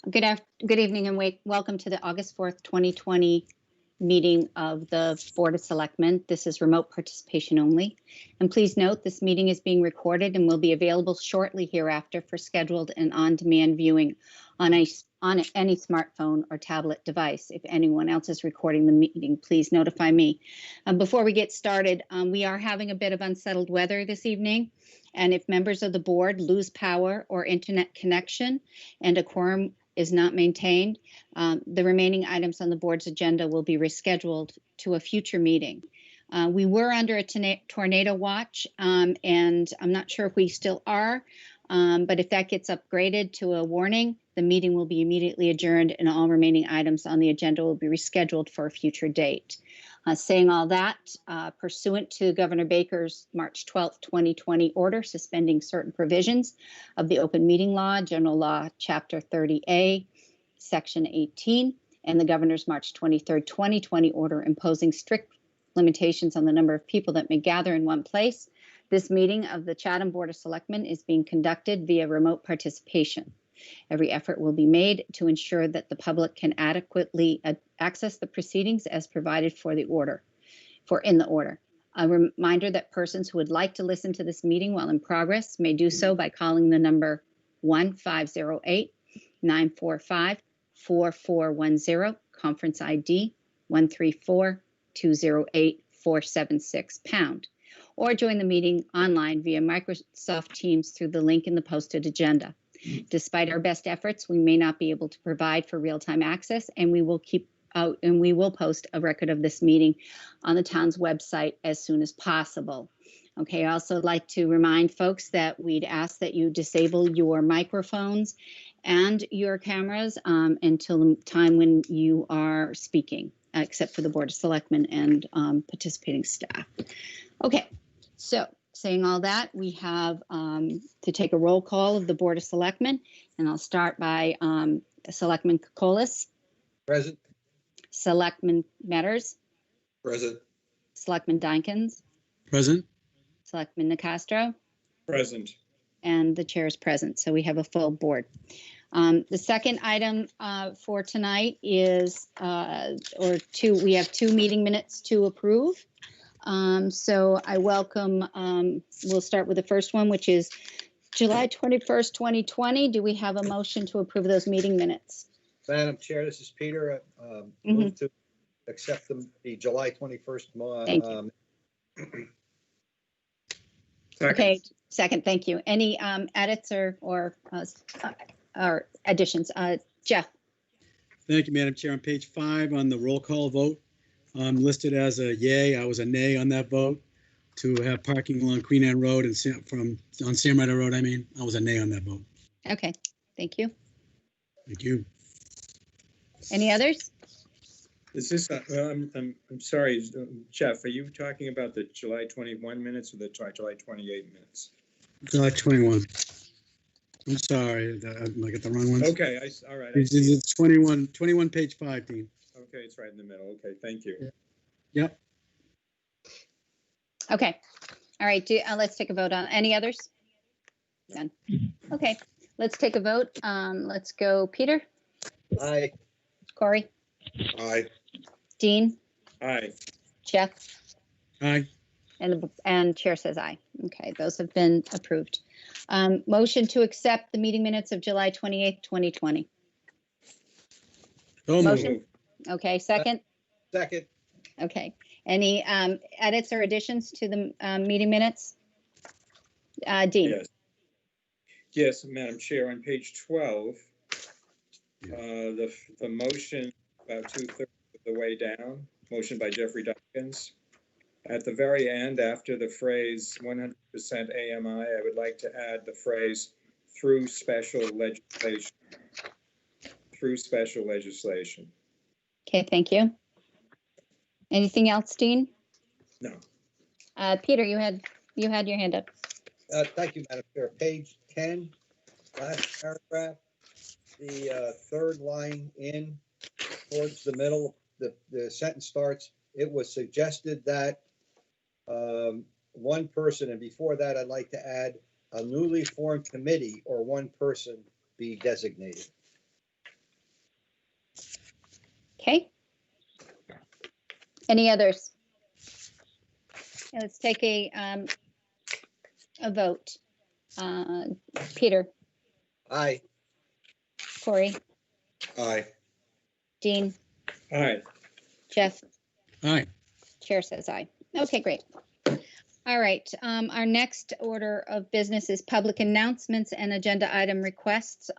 Good evening and welcome to the August 4th, 2020 meeting of the Board of Selectmen. This is remote participation only. And please note this meeting is being recorded and will be available shortly hereafter for scheduled and on-demand viewing on any smartphone or tablet device. If anyone else is recording the meeting, please notify me. Before we get started, we are having a bit of unsettled weather this evening. And if members of the board lose power or internet connection and a quorum is not maintained, the remaining items on the board's agenda will be rescheduled to a future meeting. We were under a tornado watch, and I'm not sure if we still are, but if that gets upgraded to a warning, the meeting will be immediately adjourned and all remaining items on the agenda will be rescheduled for a future date. Saying all that, pursuant to Governor Baker's March 12th, 2020 order suspending certain provisions of the Open Meeting Law, General Law, Chapter 30A, Section 18, and the Governor's March 23rd, 2020 order imposing strict limitations on the number of people that may gather in one place, this meeting of the Chatham Board of Selectmen is being conducted via remote participation. Every effort will be made to ensure that the public can adequately access the proceedings as provided in the order. A reminder that persons who would like to listen to this meeting while in progress may do so by calling the number 1-508-945-4410, conference ID 134-208-476#, or join the meeting online via Microsoft Teams through the link in the posted agenda. Despite our best efforts, we may not be able to provide for real-time access, and we will post a record of this meeting on the town's website as soon as possible. Okay, I also like to remind folks that we'd ask that you disable your microphones and your cameras until the time when you are speaking, except for the Board of Selectmen and participating staff. Okay, so saying all that, we have to take a roll call of the Board of Selectmen, and I'll start by Selectman Kokolas. Present. Selectman Metters. Present. Selectman Dykens. Present. Selectman Nicastro. Present. And the chair is present, so we have a full board. The second item for tonight is, we have two meeting minutes to approve. So I welcome, we'll start with the first one, which is July 21st, 2020. Do we have a motion to approve those meeting minutes? Madam Chair, this is Peter. Move to accept the July 21st. Thank you. Okay, second, thank you. Any edits or additions? Jeff? Thank you, Madam Chair. On page 5 on the roll call vote, listed as a yay. I was a nay on that vote to have parking along Queen Anne Road and on Sam Ryder Road. I was a nay on that vote. Okay, thank you. Thank you. Any others? Is this, I'm sorry, Jeff, are you talking about the July 21 minutes or the July 28 minutes? July 21. I'm sorry, I got the wrong one. Okay, all right. It's 21, page 5, Dean. Okay, it's right in the middle. Okay, thank you. Yep. Okay, all right, let's take a vote on any others? None. Okay, let's take a vote. Let's go, Peter? Aye. Corey? Aye. Dean? Aye. Jeff? Aye. And chair says aye. Okay, those have been approved. Motion to accept the meeting minutes of July 28th, 2020. So Motion? moved. Okay, second? Second. Okay, any edits or additions to the meeting minutes? Dean? Yes. Yes, Madam Chair, on page 12, the motion about 2/3 of the way down, motion by Jeffrey Dykens. At the very end, after the phrase 100% AMI, I would like to add the phrase through special legislation. Through special legislation. Okay, thank you. Anything else, Dean? No. Peter, you had your hand up. Thank you, Madam Chair. Page 10, last paragraph, the third line in towards the middle, the sentence starts, it was suggested that one person, and before that, I'd like to add a newly formed committee or one person be designated. Okay. Any others? Let's take a vote. Peter, Aye. Corey, Aye. Dean, Aye. Jeff, Aye. chair says aye. Okay, great. All right, our next order of business is public announcements and agenda item requests.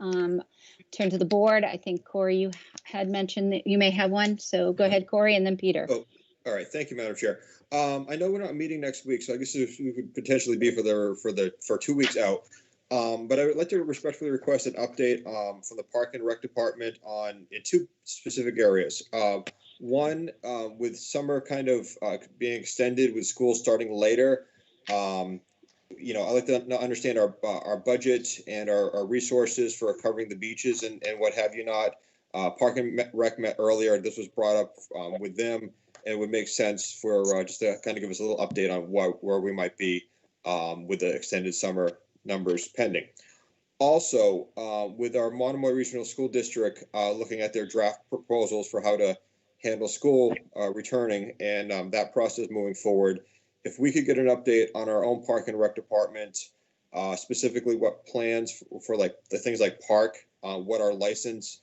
Turn to the board. I think Corey, you had mentioned that you may have one, so go ahead, Corey, and then Peter. Oh, all right. Thank you, Madam Chair. I know we're not meeting next week, so I guess we could potentially be for 2 weeks out. But I would like to respectfully request an update from the Park and Rec Department in two specific areas. One, with summer kind of being extended with schools starting later. I'd like to understand our budget and our resources for covering the beaches and what have you not. Park and Rec met earlier. This was brought up with them, and it would make sense for just to kind of give us a little update on where we might be with the extended summer numbers pending. Also, with our Monomoy Regional School District looking at their draft proposals for how to handle school returning and that process moving forward, if we could get an update on our own Park and Rec Department, specifically what plans for like the things like park, what our license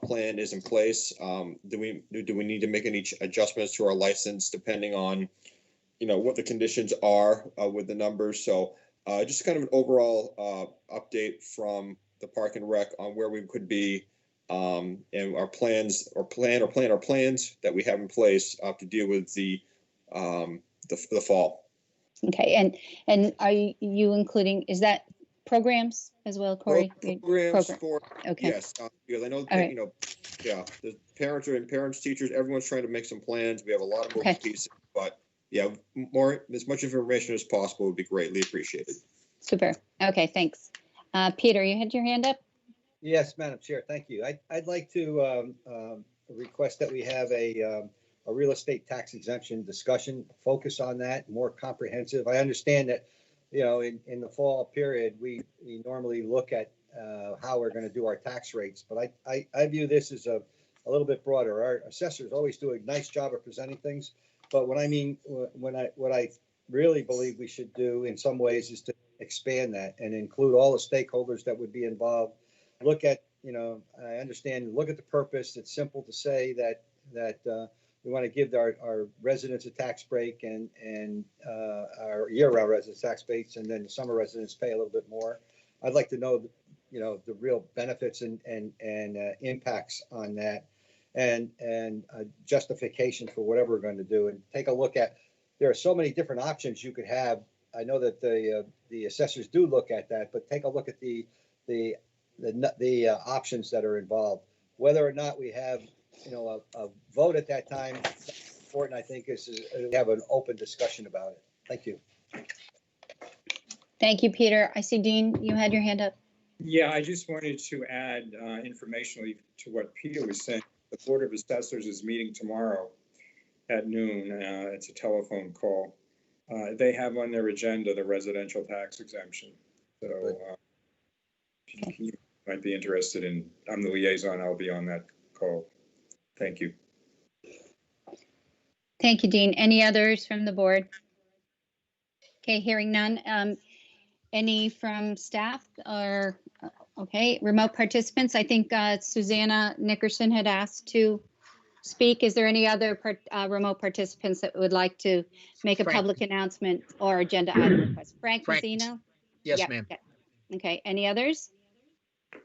plan is in place. Do we need to make any adjustments to our license depending on, what the conditions are with the numbers? So just kind of an overall update from the Park and Rec on where we could be and our plans our plans that we have in place to deal with the fall. Okay, and are you including, is that programs as well, Corey? Programs Program. for, Okay. yes, because I know, All right. the parents, teachers, everyone's trying to make some plans. We have a lot of moving Okay. pieces, but yeah, as much information as possible would be greatly appreciated. Super. Okay, thanks. Peter, you had your hand up? Yes, Madam Chair, thank you. I'd like to request that we have a real estate tax exemption discussion, focus on that, more comprehensive. I understand that, in the fall period, we normally look at how we're going to do our tax rates, but I view this as a little bit broader. Our assessors always do a nice job of presenting things, but what I really believe we should do in some ways is to expand that and include all the stakeholders that would be involved. Look at, I understand, look at the purpose. It's simple to say that we want to give our residents a tax break and our year-round residents tax breaks, and then the summer residents pay a little bit more. I'd like to know, the real benefits and impacts on that, and justification for whatever we're going to do, and take a look at. There are so many different options you could have. I know that the assessors do look at that, but take a look at the options that are involved. Whether or not we have, a vote at that time, important, I think, is to have an open discussion about it. Thank you. Thank you, Peter. I see Dean, you had your hand up. Yeah, I just wanted to add informationally to what Peter was saying. The Board of Assessors is meeting tomorrow at noon. It's a telephone call. They have on their agenda the residential tax exemption. So you might be interested in, I'm the liaison, I'll be on that call. Thank you. Thank you, Dean. Any others from the board? Okay, hearing none. Any from staff or, okay, remote participants? I think Susanna Nickerson had asked to speak. Is there any other remote participants that would like to make a public announcement or agenda item request? Frank Mazzino? Yes, Yep. ma'am. Okay, any others?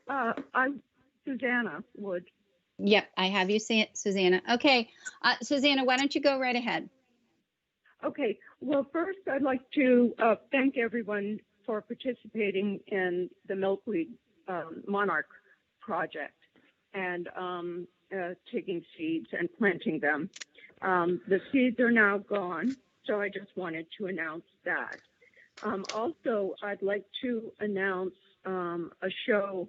I'm Susanna Wood. Yep, I have you, Susanna. Okay, Susanna, why don't you go right ahead? Okay, well, first I'd like to thank everyone for participating in the Milkweed Monarch project and taking seeds and planting them. The seeds are now gone, so I just wanted to announce that. Also, I'd like to announce a show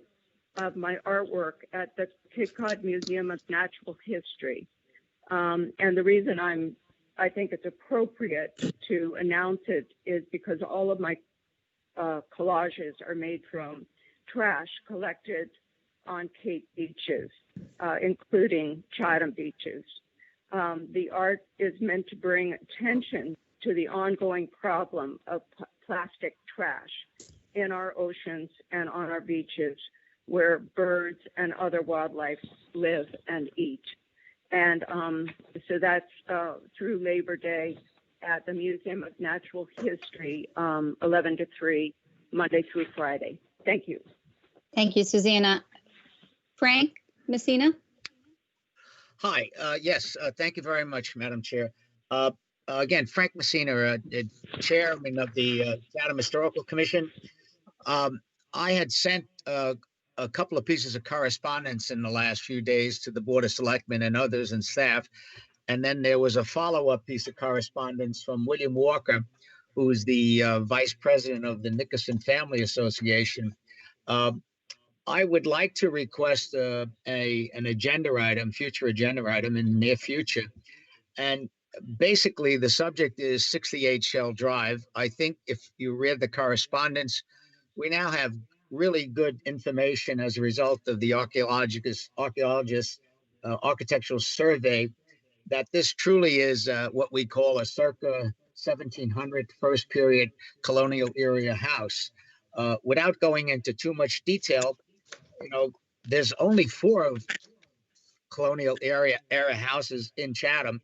of my artwork at the Cape Cod Museum of Natural History. And the reason I think it's appropriate to announce it is because all of my collages are made from trash collected on Cape beaches, including Chatham beaches. The art is meant to bring attention to the ongoing problem of plastic trash in our oceans and on our beaches, where birds and other wildlife live and eat. And so that's through Labor Day at the Museum of Natural History, 11 to 3, Monday through Friday. Thank you. Thank you, Susanna. Frank Messina? Hi, yes, thank you very much, Madam Chair. Again, Frank Messina, Chairman of the Chatham Historical Commission. I had sent a couple of pieces of correspondence in the last few days to the Board of Selectmen and others and staff. And then there was a follow-up piece of correspondence from William Walker, who is the Vice President of the Nickerson Family Association. I would like to request an agenda item, future agenda item in the near future. And basically the subject is 68 Shell Drive. I think if you read the correspondence, we now have really good information as a result of the archaeologist architectural survey that this truly is what we call a circa 1700 first period colonial era house. Without going into too much detail, there's only 4 of colonial era houses in Chatham,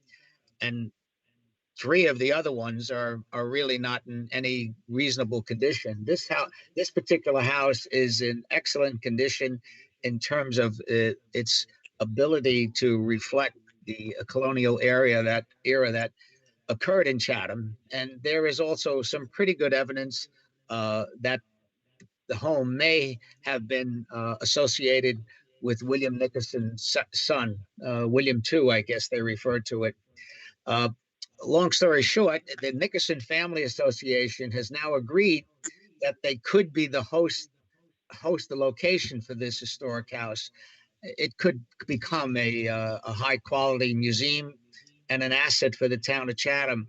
and 3 of the other ones are really not in any reasonable condition. This particular house is in excellent condition in terms of its ability to reflect the colonial era that occurred in Chatham. And there is also some pretty good evidence that the home may have been associated with William Nickerson's son, William II, I guess they referred to it. Long story short, the Nickerson Family Association has now agreed that they could be the host the location for this historic house. It could become a high quality museum and an asset for the town of Chatham.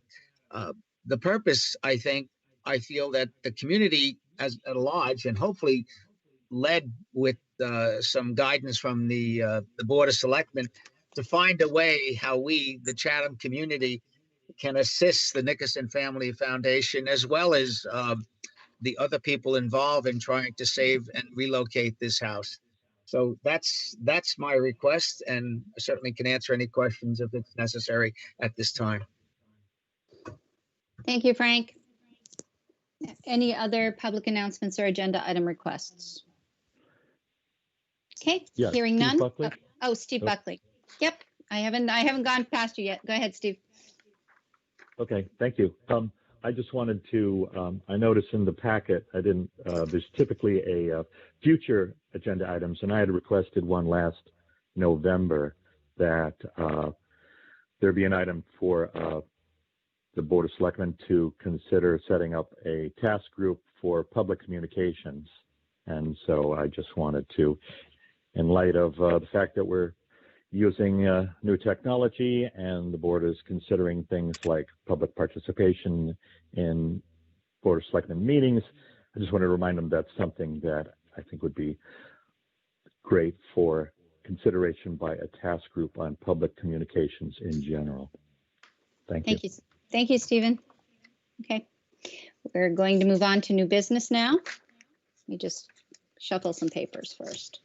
The purpose, I feel that the community as at large, and hopefully led with some guidance from the Board of Selectmen, to find a way how we, the Chatham community, can assist the Nickerson Family Foundation as well as the other people involved in trying to save and relocate this house. So that's my request, and I certainly can answer any questions if it's necessary at this time. Thank you, Frank. Any other public announcements or agenda item requests? Okay, Yeah, hearing Steve none. Buckley. Oh, Steve Buckley. Yep, I haven't gone past you yet. Go ahead, Steve. Okay, thank you. I just wanted to, I noticed in the packet, there's typically a future agenda items, and I had requested one last November that there be an item for the Board of Selectmen to consider setting up a task group for public communications. And so I just wanted to, in light of the fact that we're using new technology and the board is considering things like public participation in Board of Selectmen meetings, I just want to remind them that's something that I think would be great for consideration by a task group on public communications in general. Thank you. Thank you, Stephen. Okay, we're going to move on to new business now. Let me just shuffle some papers first.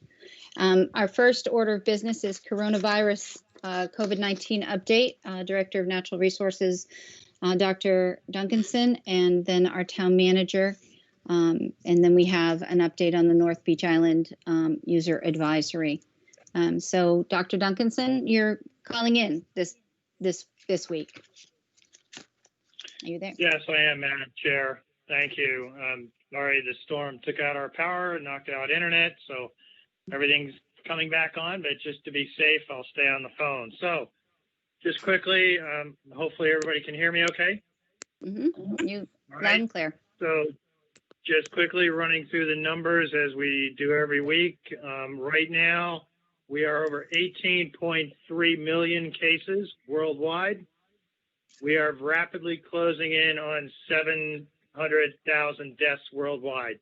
Our first order of business is coronavirus COVID-19 update. Director of Natural Resources, Dr. Duncanson, and then our town manager. And then we have an update on the North Beach Island user advisory. So Dr. Duncanson, you're calling in this week. Are you there? Yes, I am, Madam Chair. Thank you. Sorry, the storm took out our power, knocked out internet, so everything's coming back on, but just to be safe, I'll stay on the phone. So just quickly, hopefully everybody can hear me okay? Mm-hmm. You All loud and clear. So just quickly running through the numbers as we do every week. Right now, we are over 18.3 million cases worldwide. We are rapidly closing in on 700,000 deaths worldwide.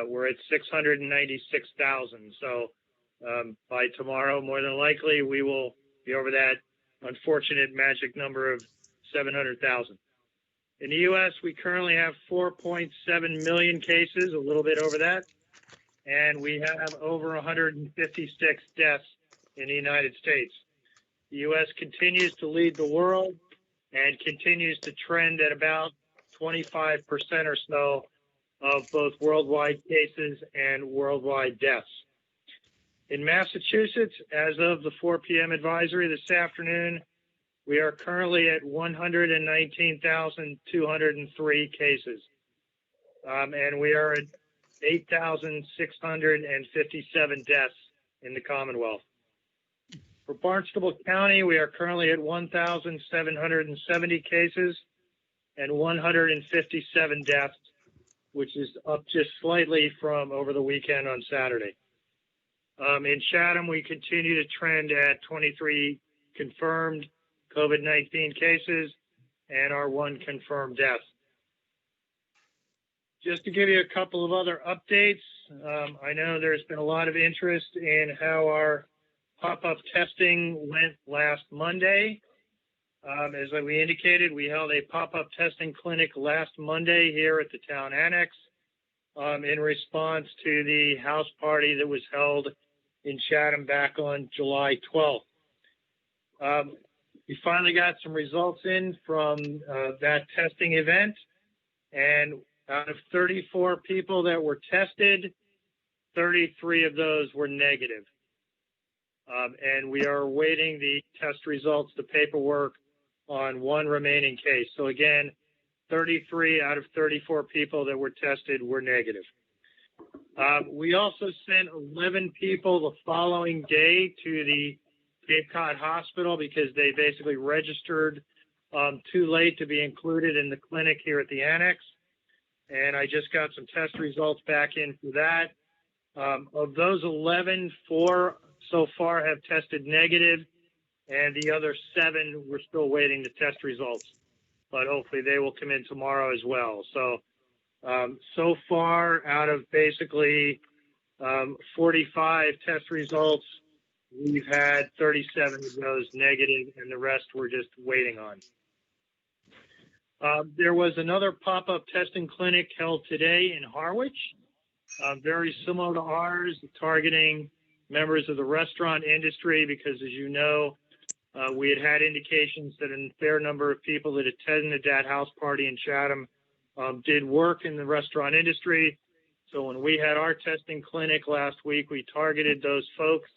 We're at 696,000. So By tomorrow, more than likely, we will be over that unfortunate magic number of 700,000. In the U.S., we currently have 4.7 million cases, a little bit over that, and we have over 156 deaths in the United States. The U.S. continues to lead the world and continues to trend at about 25% or so of both worldwide cases and worldwide deaths. In Massachusetts, as of the 4 p.m. advisory this afternoon, we are currently at 119,203 cases, and we are at 8,657 deaths in the Commonwealth. For Barnstable County, we are currently at 1,770 cases and 157 deaths, which is up just slightly from over the weekend on Saturday. In Chatham, we continue to trend at 23 confirmed COVID-19 cases and our 1 confirmed death. Just to give you a couple of other updates, I know there's been a lot of interest in how our pop-up testing went last Monday. As we indicated, we held a pop-up testing clinic last Monday here at the town annex in response to the house party that was held in Chatham back on July 12th. We finally got some results in from that testing event, and out of 34 people that were tested, 33 of those were negative. And we are awaiting the test results, the paperwork on 1 remaining case. So again, 33 out of 34 people that were tested were negative. We also sent 11 people the following day to the Cape Cod Hospital because they basically registered too late to be included in the clinic here at the annex. And I just got some test results back in for that. Of those 11, 4 so far have tested negative, and the other 7 we're still waiting the test results. But hopefully they will come in tomorrow as well. So so far, out of basically 45 test results, we've had 37 of those negative, and the rest we're just waiting on. There was another pop-up testing clinic held today in Harwich, very similar to ours, targeting members of the restaurant industry because, as you know, we had indications that a fair number of people that attended that house party in Chatham did work in the restaurant industry. So when we had our testing clinic last week, we targeted those folks.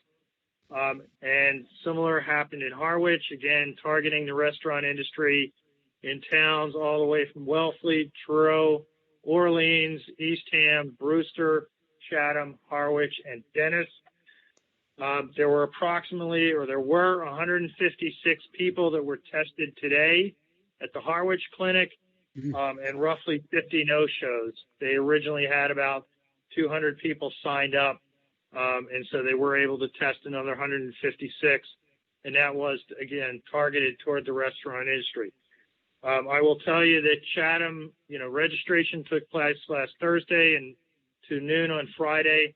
And similar happened in Harwich, again, targeting the restaurant industry in towns all the way from Wellfleet, Truro, Orleans, Eastham, Brewster, Chatham, Harwich, and Dennis. There were 156 people that were tested today at the Harwich clinic, and roughly 50 no-shows. They originally had about 200 people signed up, and so they were able to test another 156, and that was, again, targeted toward the restaurant industry. I will tell you that Chatham, registration took place last Thursday and to noon on Friday.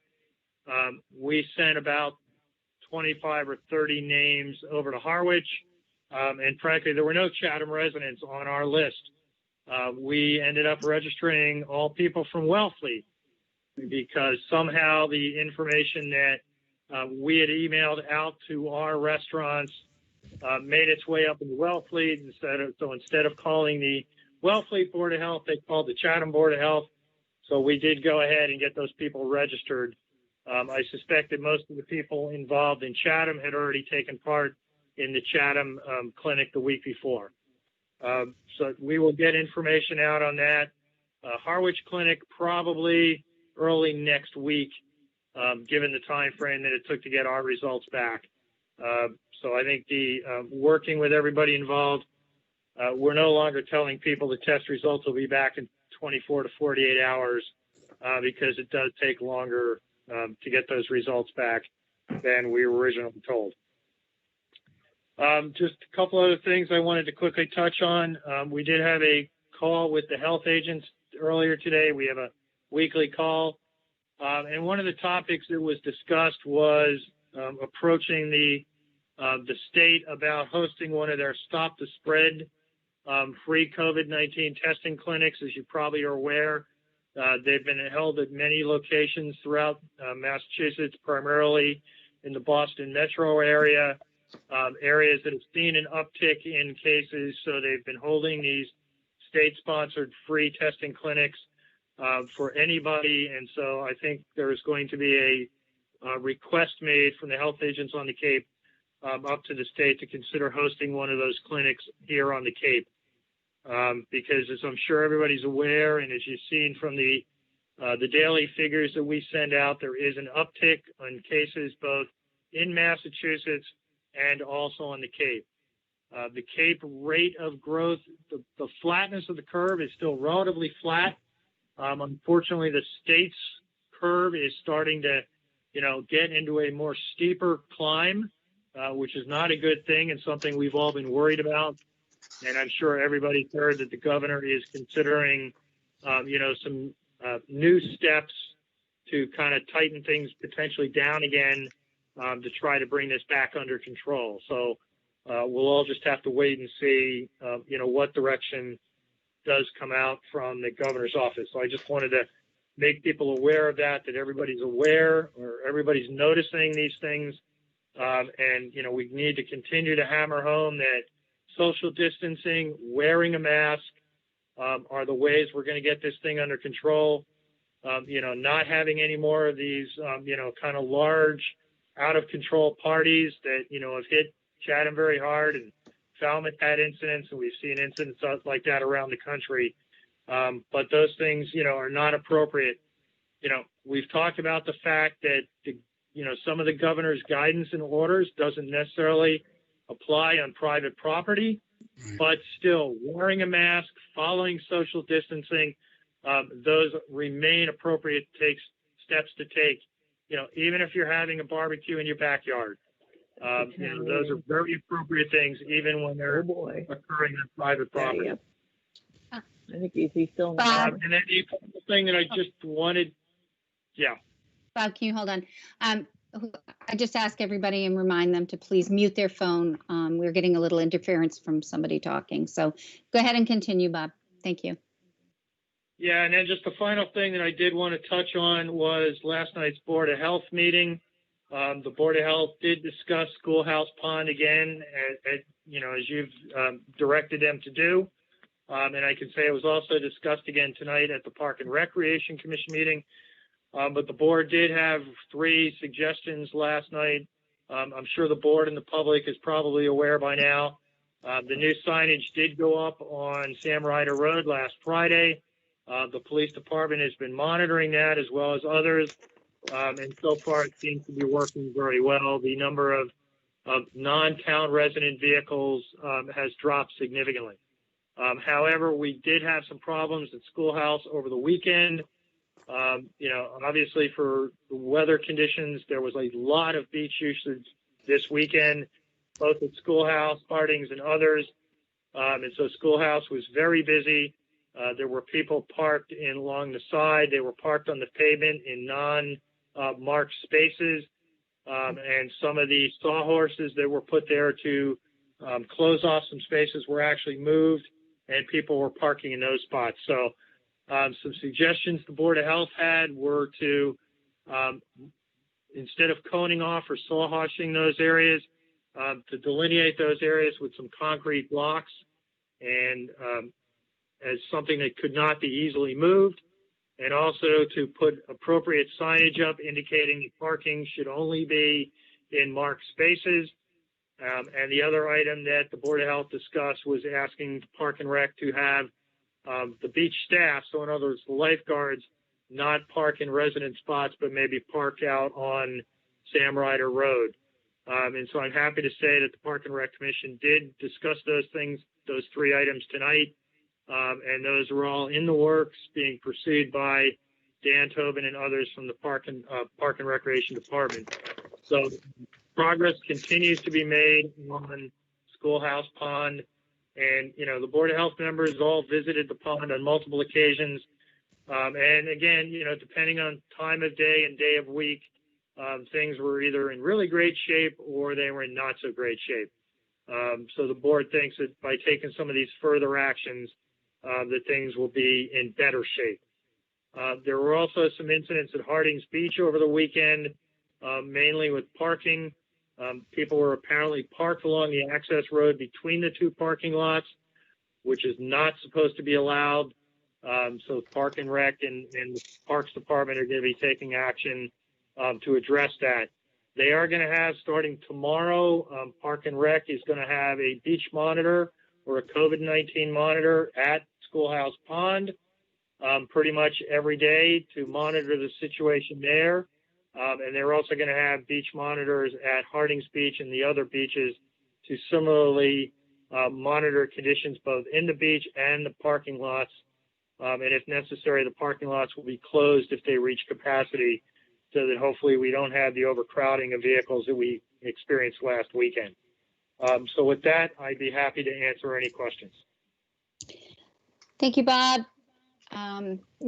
We sent about 25 or 30 names over to Harwich, and frankly, there were no Chatham residents on our list. We ended up registering all people from Wellfleet because somehow the information that we had emailed out to our restaurants made its way up into Wellfleet. Instead of calling the Wellfleet Board of Health, they called the Chatham Board of Health. So we did go ahead and get those people registered. I suspect that most of the people involved in Chatham had already taken part in the Chatham clinic the week before. So we will get information out on that. Harwich clinic probably early next week, given the time frame that it took to get our results back. So I think working with everybody involved, we're no longer telling people the test results will be back in 24 to 48 hours because it does take longer to get those results back than we were originally told. Just a couple other things I wanted to quickly touch on. We did have a call with the health agents earlier today. We have a weekly call. And one of the topics that was discussed was approaching the state about hosting one of their Stop the Spread free COVID-19 testing clinics. As you probably are aware, they've been held at many locations throughout Massachusetts, primarily in the Boston metro area, areas that have seen an uptick in cases. So they've been holding these state-sponsored free testing clinics for anybody. And so I think there is going to be a request made from the health agents on the Cape up to the state to consider hosting one of those clinics here on the Cape. Because as I'm sure everybody's aware, and as you've seen from the daily figures that we send out, there is an uptick on cases both in Massachusetts and also on the Cape. The Cape rate of growth, the flatness of the curve is still relatively flat. Unfortunately, the state's curve is starting to, get into a more steeper climb, which is not a good thing and something we've all been worried about. And I'm sure everybody's heard that the governor is considering, some new steps to kind of tighten things potentially down again to try to bring this back under control. So we'll all just have to wait and see, what direction does come out from the governor's office. So I just wanted to make people aware of that everybody's aware or everybody's noticing these things. And, we need to continue to hammer home that social distancing, wearing a mask are the ways we're going to get this thing under control. Not having any more of these, kind of large, out of control parties that, have hit Chatham very hard, and Falmouth had incidents, and we've seen incidents like that around the country. But those things, are not appropriate. We've talked about the fact that, some of the governor's guidance and orders doesn't necessarily apply on private property, but still wearing a mask, following social distancing, those remain appropriate steps to take, even if you're having a barbecue in your backyard. Those are very appropriate things, even when they're occurring on private property. I think he's still. Bob, And then the thing that I just wanted, Bob, can you hold on? I just ask everybody and remind them to please mute their phone. We're getting a little interference from somebody talking. So go ahead and continue, Bob. Thank you. Yeah, and then just the final thing that I did want to touch on was last night's Board of Health meeting. The Board of Health did discuss Schoolhouse Pond again, as you've directed them to do. And I can say it was also discussed again tonight at the Park and Recreation Commission meeting. But the board did have 3 suggestions last night. I'm sure the board and the public is probably aware by now. The new signage did go up on Sam Ryder Road last Friday. The police department has been monitoring that as well as others. And so far it seems to be working very well. The number of non-town resident vehicles has dropped significantly. However, we did have some problems at Schoolhouse over the weekend. Obviously for the weather conditions, there was a lot of beach usage this weekend, both at Schoolhouse, Harding's, and others. And so Schoolhouse was very busy. There were people parked along the side. They were parked on the pavement in non-marked spaces. And some of the sawhorses that were put there to close off some spaces were actually moved, and people were parking in those spots. So some suggestions the Board of Health had were to, instead of coning off or sawhorseing those areas, to delineate those areas with some concrete blocks and as something that could not be easily moved, and also to put appropriate signage up indicating the parking should only be in marked spaces. And the other item that the Board of Health discussed was asking Park and Rec to have the beach staff, so in other words, the lifeguards, not park in resident spots, but maybe park out on Sam Ryder Road. And so I'm happy to say that the Park and Rec Commission did discuss those things, those 3 items tonight. And those are all in the works, being pursued by Dan Tobin and others from the Park and Recreation Department. So progress continues to be made on Schoolhouse Pond. And, the Board of Health members all visited the pond on multiple occasions. And again, depending on time of day and day of week, things were either in really great shape or they were in not so great shape. So the board thinks that by taking some of these further actions, that things will be in better shape. There were also some incidents at Harding's Beach over the weekend, mainly with parking. People were apparently parked along the access road between the two parking lots, which is not supposed to be allowed. So Park and Rec and the Parks Department are going to be taking action to address that. They are going to have, starting tomorrow, Park and Rec is going to have a beach monitor or a COVID-19 monitor at Schoolhouse Pond pretty much every day to monitor the situation there. And they're also going to have beach monitors at Harding's Beach and the other beaches to similarly monitor conditions both in the beach and the parking lots. And if necessary, the parking lots will be closed if they reach capacity so that hopefully we don't have the overcrowding of vehicles that we experienced last weekend. So with that, I'd be happy to answer any questions. Thank you, Bob.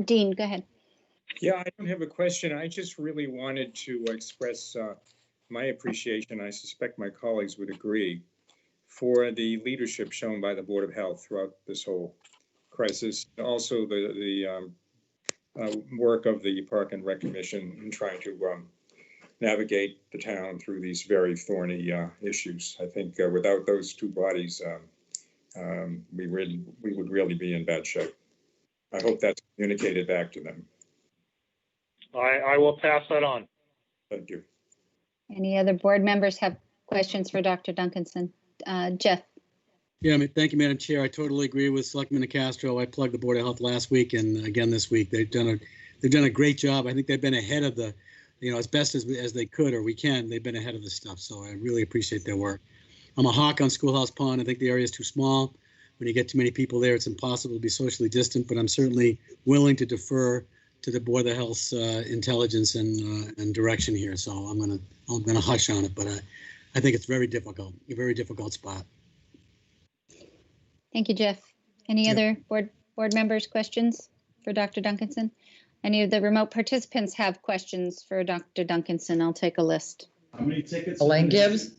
Dean, go ahead. Yeah, I don't have a question. I just really wanted to express my appreciation. I suspect my colleagues would agree for the leadership shown by the Board of Health throughout this whole crisis. Also, the work of the Park and Rec Commission in trying to navigate the town through these very thorny issues. I think without those two bodies, we would really be in bad shape. I hope that's communicated back to them. I will pass that on. Thank you. Any other board members have questions for Dr. Duncanson? Jeff? Yeah, thank you, Madam Chair. I totally agree with Selectman Castro. I plugged the Board of Health last week and again this week. They've done a great job. I think they've been ahead of the, as best as they could or we can. They've been ahead of the stuff. So I really appreciate their work. I'm a hawk on Schoolhouse Pond. I think the area is too small. When you get too many people there, it's impossible to be socially distant. But I'm certainly willing to defer to the Board of Health's intelligence and direction here. So I'm gonna hush on it. But I think it's very difficult, a very difficult spot. Thank you, Jeff. Any other board members' questions for Dr. Duncanson? Any of the remote participants have questions for Dr. Duncanson? I'll take a list. How many tickets? Elaine Gibbs?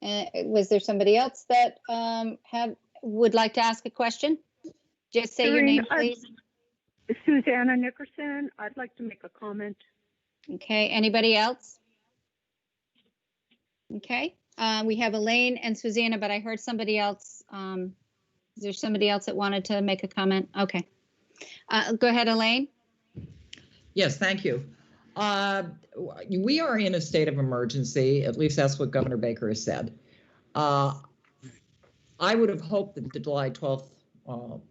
Was there somebody else that would like to ask a question? Just say your name, please. Susanna Nickerson. I'd like to make a comment. Okay, anybody else? Okay, we have Elaine and Susanna, but I heard somebody else. Is there somebody else that wanted to make a comment? Okay, go ahead, Elaine. Yes, thank you. We are in a state of emergency, at least that's what Governor Baker has said. I would have hoped that the July 12th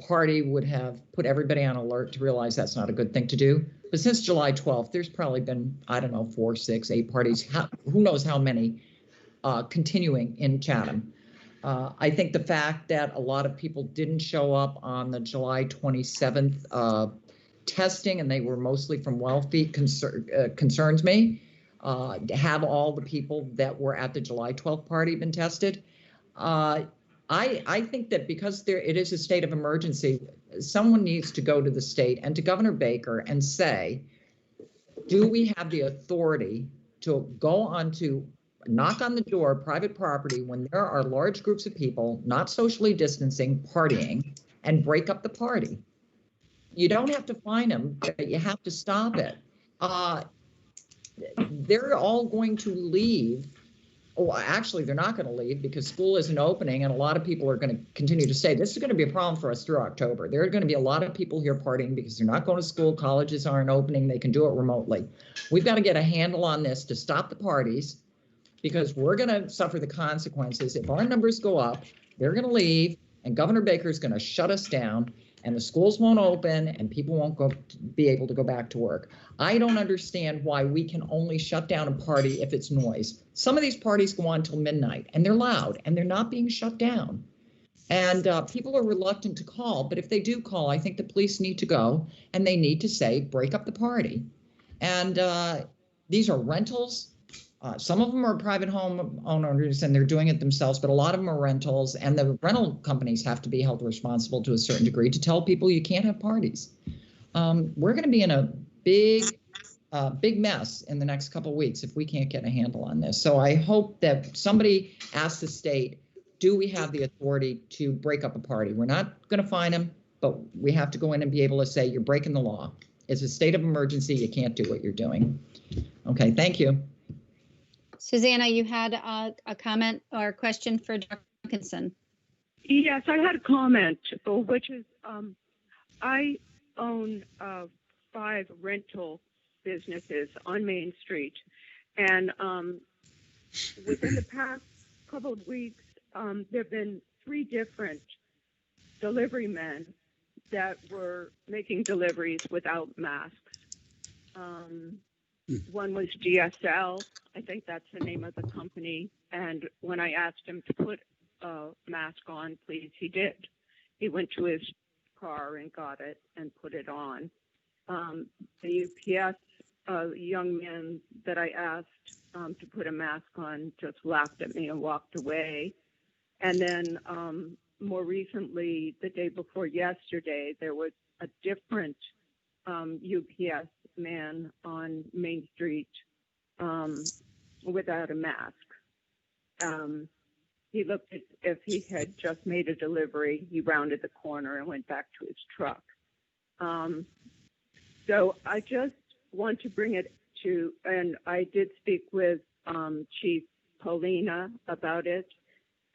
party would have put everybody on alert to realize that's not a good thing to do. But since July 12th, there's probably been, I don't know, 4, 6, 8 parties, who knows how many, continuing in Chatham. I think the fact that a lot of people didn't show up on the July 27th testing, and they were mostly from Wellfleet, concerns me. Have all the people that were at the July 12th party been tested? I think that because it is a state of emergency, someone needs to go to the state and to Governor Baker and say, do we have the authority to go on to knock on the door of private property when there are large groups of people not socially distancing, partying, and break up the party? You don't have to fine them, but you have to stop it. They're all going to leave. Oh, actually, they're not going to leave because school isn't opening and a lot of people are going to continue to stay. This is going to be a problem for us through October. There are going to be a lot of people here partying because they're not going to school. Colleges aren't opening. They can do it remotely. We've got to get a handle on this to stop the parties because we're going to suffer the consequences. If our numbers go up, they're going to leave and Governor Baker is going to shut us down and the schools won't open and people won't be able to go back to work. I don't understand why we can only shut down a party if it's noise. Some of these parties go on till midnight and they're loud and they're not being shut down. And people are reluctant to call, but if they do call, I think the police need to go and they need to say, break up the party. And these are rentals. Some of them are private home owners and they're doing it themselves, but a lot of them are rentals, and the rental companies have to be held responsible to a certain degree to tell people you can't have parties. We're going to be in a big mess in the next couple of weeks if we can't get a handle on this. So I hope that somebody asks the state, do we have the authority to break up a party? We're not going to fine them, but we have to go in and be able to say, you're breaking the law. It's a state of emergency. You can't do what you're doing. Okay, thank you. Susanna, you had a comment or question for Dr. Duncanson. Yes, I had a comment, which is I own 5 rental businesses on Main Street, and within the past couple of weeks, there have been 3 different delivery men that were making deliveries without masks. One was GSL, I think that's the name of the company, and when I asked him to put a mask on, please, he did. He went to his car and got it and put it on. The UPS young man that I asked to put a mask on just laughed at me and walked away. And then more recently, the day before yesterday, there was a different UPS man on Main Street without a mask. He looked as if he had just made a delivery. He rounded the corner and went back to his truck. So I just want to bring it to, and I did speak with Chief Paulina about it,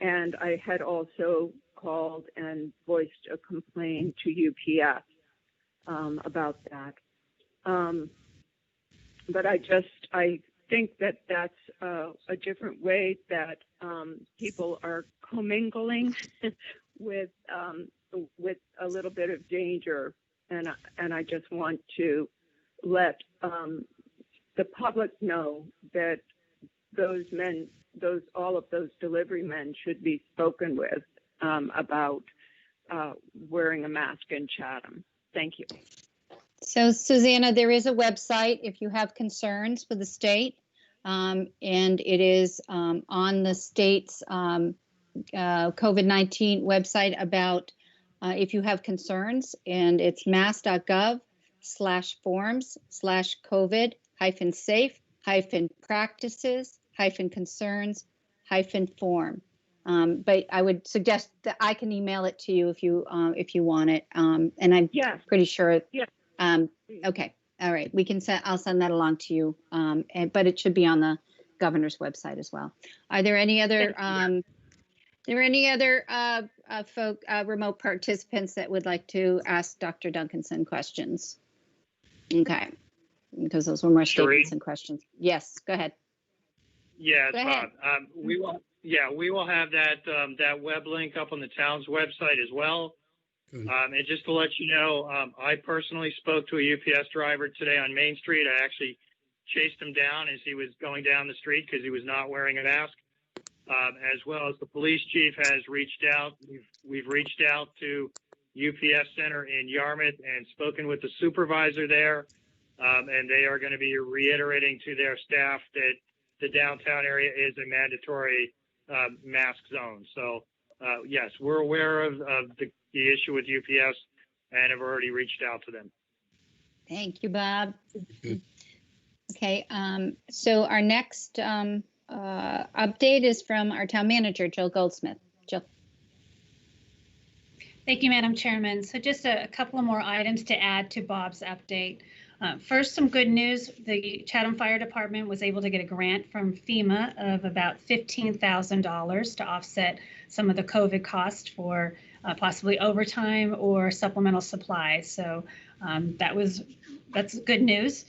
and I had also called and voiced a complaint to UPS about that. But I think that that's a different way that people are commingling with a little bit of danger, and I just want to let the public know that those men, all of those delivery men should be spoken with about wearing a mask in Chatham. Thank you. So Susanna, there is a website if you have concerns with the state, and it is on the state's COVID-19 website about if you have concerns, and it's mass.gov/forms/COVID-safe-practices-concerns-form. But I would suggest that I can email it to you if you want it. And I'm pretty sure. Yeah. Okay. All right. We can send. I'll send that along to you. But it should be on the governor's website as well. Are there any other? Remote participants that would like to ask Dr. Duncanson questions? Okay. Because those were more statements and questions. Yes. Go ahead. Yeah, Go ahead. Bob. We will have that web link up on the town's website as well. And just to let you know, I personally spoke to a UPS driver today on Main Street. I actually chased him down as he was going down the street because he was not wearing a mask. As well as the police chief has reached out. We've reached out to UPS Center in Yarmouth and spoken with the supervisor there. And they are going to be reiterating to their staff that the downtown area is a mandatory mask zone. So yes, we're aware of the issue with UPS and have already reached out to them. Thank you, Bob. Okay, so our next update is from our town manager, Jill Goldsmith. Jill. Thank you, Madam Chairman. So just a couple of more items to add to Bob's update. First, some good news. The Chatham Fire Department was able to get a grant from FEMA of about $15,000 to offset some of the COVID costs for possibly overtime or supplemental supplies. So that's good news.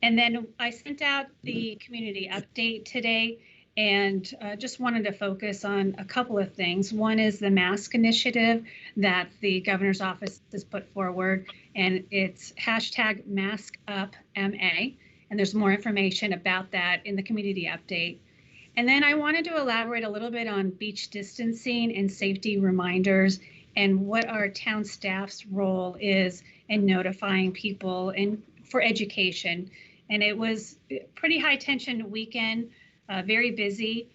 And then I sent out the community update today and just wanted to focus on a couple of things. One is the mask initiative that the governor's office has put forward, and it's #MaskUpMA. And there's more information about that in the community update. And then I wanted to elaborate a little bit on beach distancing and safety reminders and what our town staff's role is in notifying people and for education. And it was a pretty high tension weekend very busy,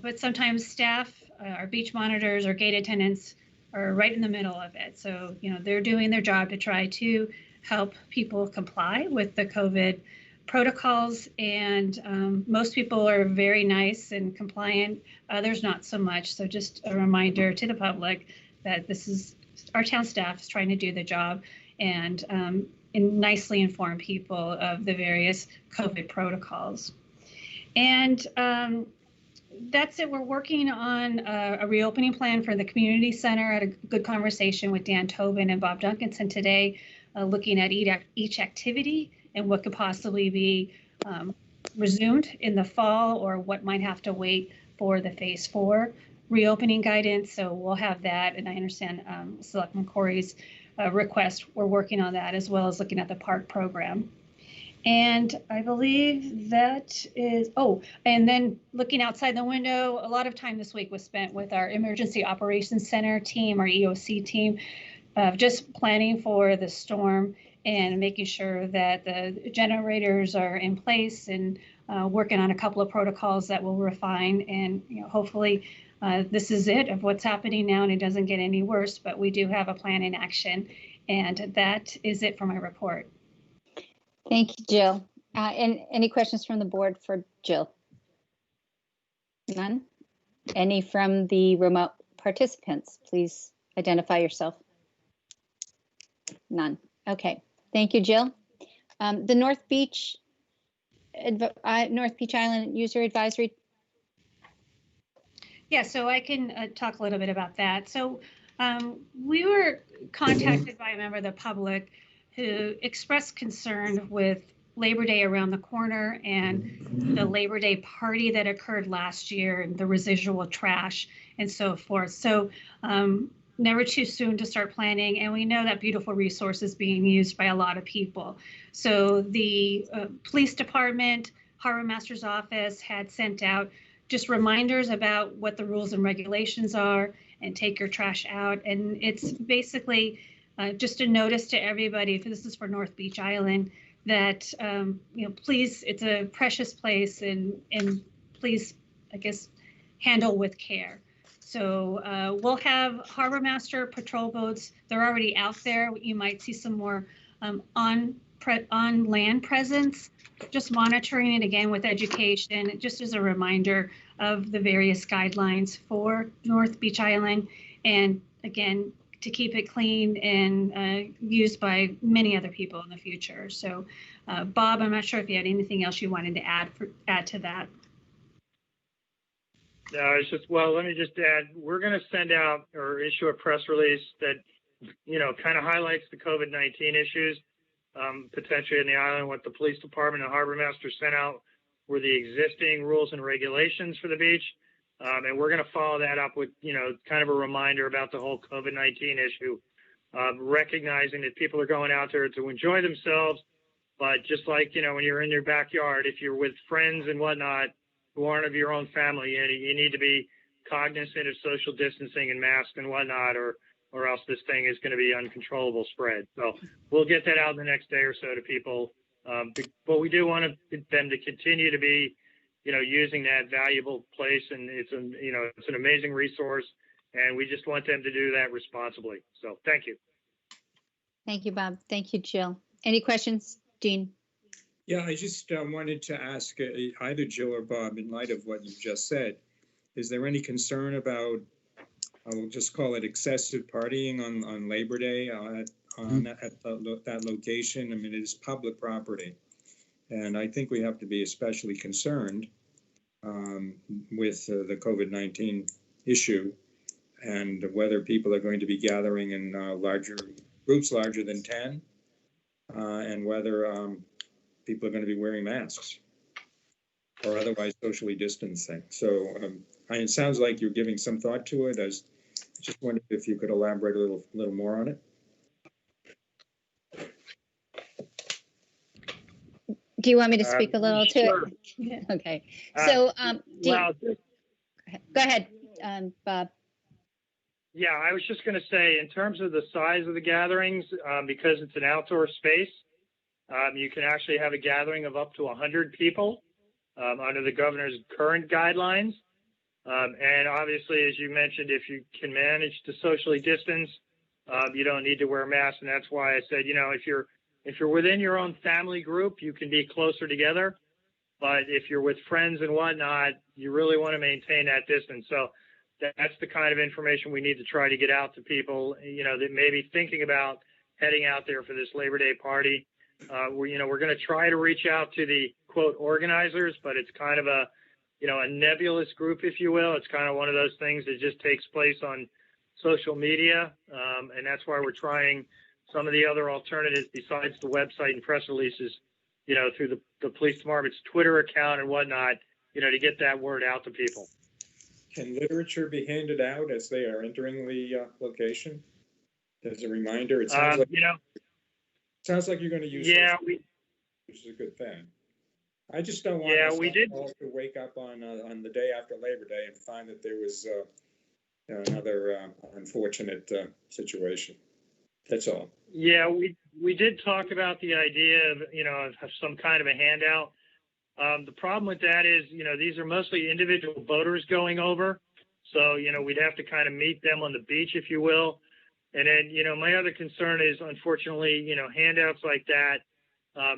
but sometimes staff, our beach monitors or gate attendants are right in the middle of it. So, they're doing their job to try to help people comply with the COVID protocols. And most people are very nice and compliant, others not so much. So just a reminder to the public that this is our town staff is trying to do the job and nicely inform people of the various COVID protocols. And that's it. We're working on a reopening plan for the community center. I had a good conversation with Dan Tobin and Bob Duncanson today, looking at each activity and what could possibly be resumed in the fall or what might have to wait for the phase 4 reopening guidance. So we'll have that. And I understand Selectman Corey's request. We're working on that as well as looking at the park program. And I believe that is, and then looking outside the window, a lot of time this week was spent with our Emergency Operations Center team, our EOC team, just planning for the storm and making sure that the generators are in place and working on a couple of protocols that will refine. And hopefully this is it of what's happening now and it doesn't get any worse, but we do have a plan in action. And that is it for my report. Thank you, Jill. And any questions from the board for Jill? None? Any from the remote participants? Please identify yourself. None. Okay. Thank you, Jill. The North Beach Island User Advisory. Yeah, so I can talk a little bit about that. So we were contacted by a member of the public who expressed concern with Labor Day around the corner and the Labor Day party that occurred last year and the residual trash and so forth. So never too soon to start planning. And we know that beautiful resource is being used by a lot of people. So the police department, harbor master's office had sent out just reminders about what the rules and regulations are and take your trash out. And it's basically just a notice to everybody, if this is for North Beach Island, that, please, it's a precious place and please, I guess, handle with care. So we'll have harbor master patrol boats. They're already out there. You might see some more on land presence, just monitoring it again with education, just as a reminder of the various guidelines for North Beach Island. And again, to keep it clean and used by many other people in the future. So Bob, I'm not sure if you had anything else you wanted to add to that. No, it's just, well, let me just add, we're going to send out or issue a press release that, kind of highlights the COVID-19 issues, potentially in the island. What the police department and harbor master sent out were the existing rules and regulations for the beach. And we're going to follow that up with, kind of a reminder about the whole COVID-19 issue, recognizing that people are going out there to enjoy themselves. But just like, when you're in your backyard, if you're with friends and whatnot who aren't of your own family, you need to be cognizant of social distancing and masks and whatnot, or else this thing is going to be uncontrollable spread. So we'll get that out in the next day or so to people. But we do want them to continue to be, using that valuable place, and it's an amazing resource, and we just want them to do that responsibly. So thank you. Thank you, Bob. Thank you, Jill. Any questions, Dean? Yeah, I just wanted to ask either Jill or Bob, in light of what you just said, is there any concern about, I will just call it excessive partying on Labor Day at that location? I mean, it is public property. And I think we have to be especially concerned with the COVID-19 issue and whether people are going to be gathering in larger groups, larger than 10, and whether people are going to be wearing masks or otherwise socially distancing. So it sounds like you're giving some thought to it. I just wondered if you could elaborate a little more on it. Do you want me to speak a little to sure. it? Okay. So, Dean, Well, go ahead, Bob. yeah, I was just going to say, in terms of the size of the gatherings, because it's an outdoor space, you can actually have a gathering of up to 100 people. under the governor's current guidelines. And obviously, as you mentioned, if you can manage to socially distance, you don't need to wear masks. And that's why I said, you know, if you're within your own family group, you can be closer together. But if you're with friends and whatnot, you really want to maintain that distance. So that's the kind of information we need to try to get out to people, you know, that may be thinking about heading out there for this Labor Day party. We're going to try to reach out to the quote organizers, but it's kind of a nebulous group, if you will. It's kind of one of those things that just takes place on social media. And that's why we're trying some of the other alternatives besides the website and press releases, you know, through the police department's Twitter account and whatnot, you know, to get that word out to people. Can literature be handed out as they are entering the location? As a reminder, it sounds like, sounds like you're going to use which is a good thing. I just don't want us all to wake up on the day after Labor Day and find that there was another unfortunate situation. That's all. Yeah, we did talk about the idea of some kind of a handout. The problem with that is, you know, these are mostly individual voters going over. So, you know, we'd have to kind of meet them on the beach, if you will. And then, you know, my other concern is, unfortunately, you know, handouts like that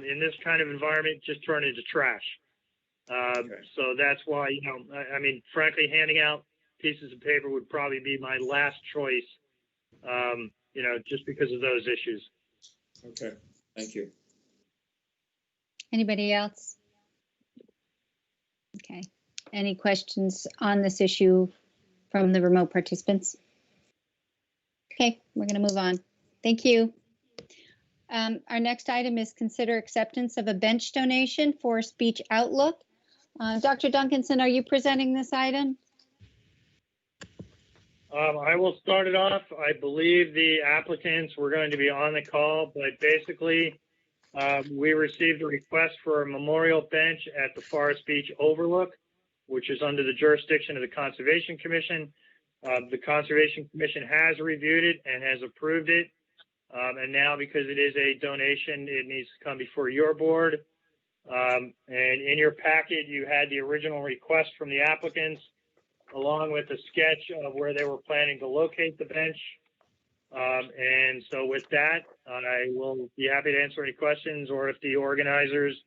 in this kind of environment just turn into trash. So that's why, you know, I mean, frankly, handing out pieces of paper would probably be my last choice, you know, just because of those issues. Okay, thank you. Anybody else? Okay. Any questions on this issue from the remote participants? Okay, we're going to move on. Thank you. Our next item is consider acceptance of a bench donation for Speech Outlook. Dr. Duncanson, are you presenting this item? I will start it off. I believe the applicants were going to be on the call, but basically we received a request for a memorial bench at the Forest Beach Overlook, which is under the jurisdiction of the Conservation Commission. The Conservation Commission has reviewed it and has approved it. And now, because it is a donation, it needs to come before your board. And in your packet, you had the original request from the applicants, along with a sketch of where they were planning to locate the bench. And so with that, I will be happy to answer any questions, or if the organizers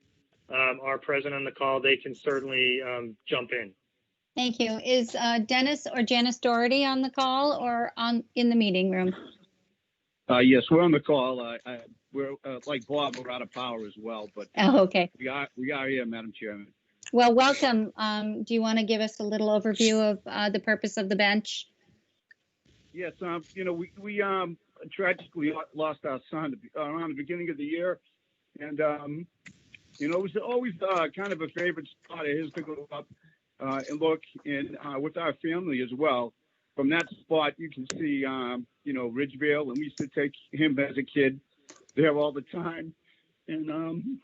are present on the call, they can certainly jump in. Thank you. Is Dennis or Janice Doherty on the call or in the meeting room? Yes, we're on the call. We're like Bob, we're out of power as well, but Oh, okay. we are here, Madam Chairman. Well, welcome. Do you want to give us a little overview of the purpose of the bench? Yes, you know, we tragically lost our son around the beginning of the year, and you know, it was always kind of a favorite spot of his to go up and look, and with our family as well. From that spot, you can see, you know, Ridgevale, and we used to take him as a kid there all the time. And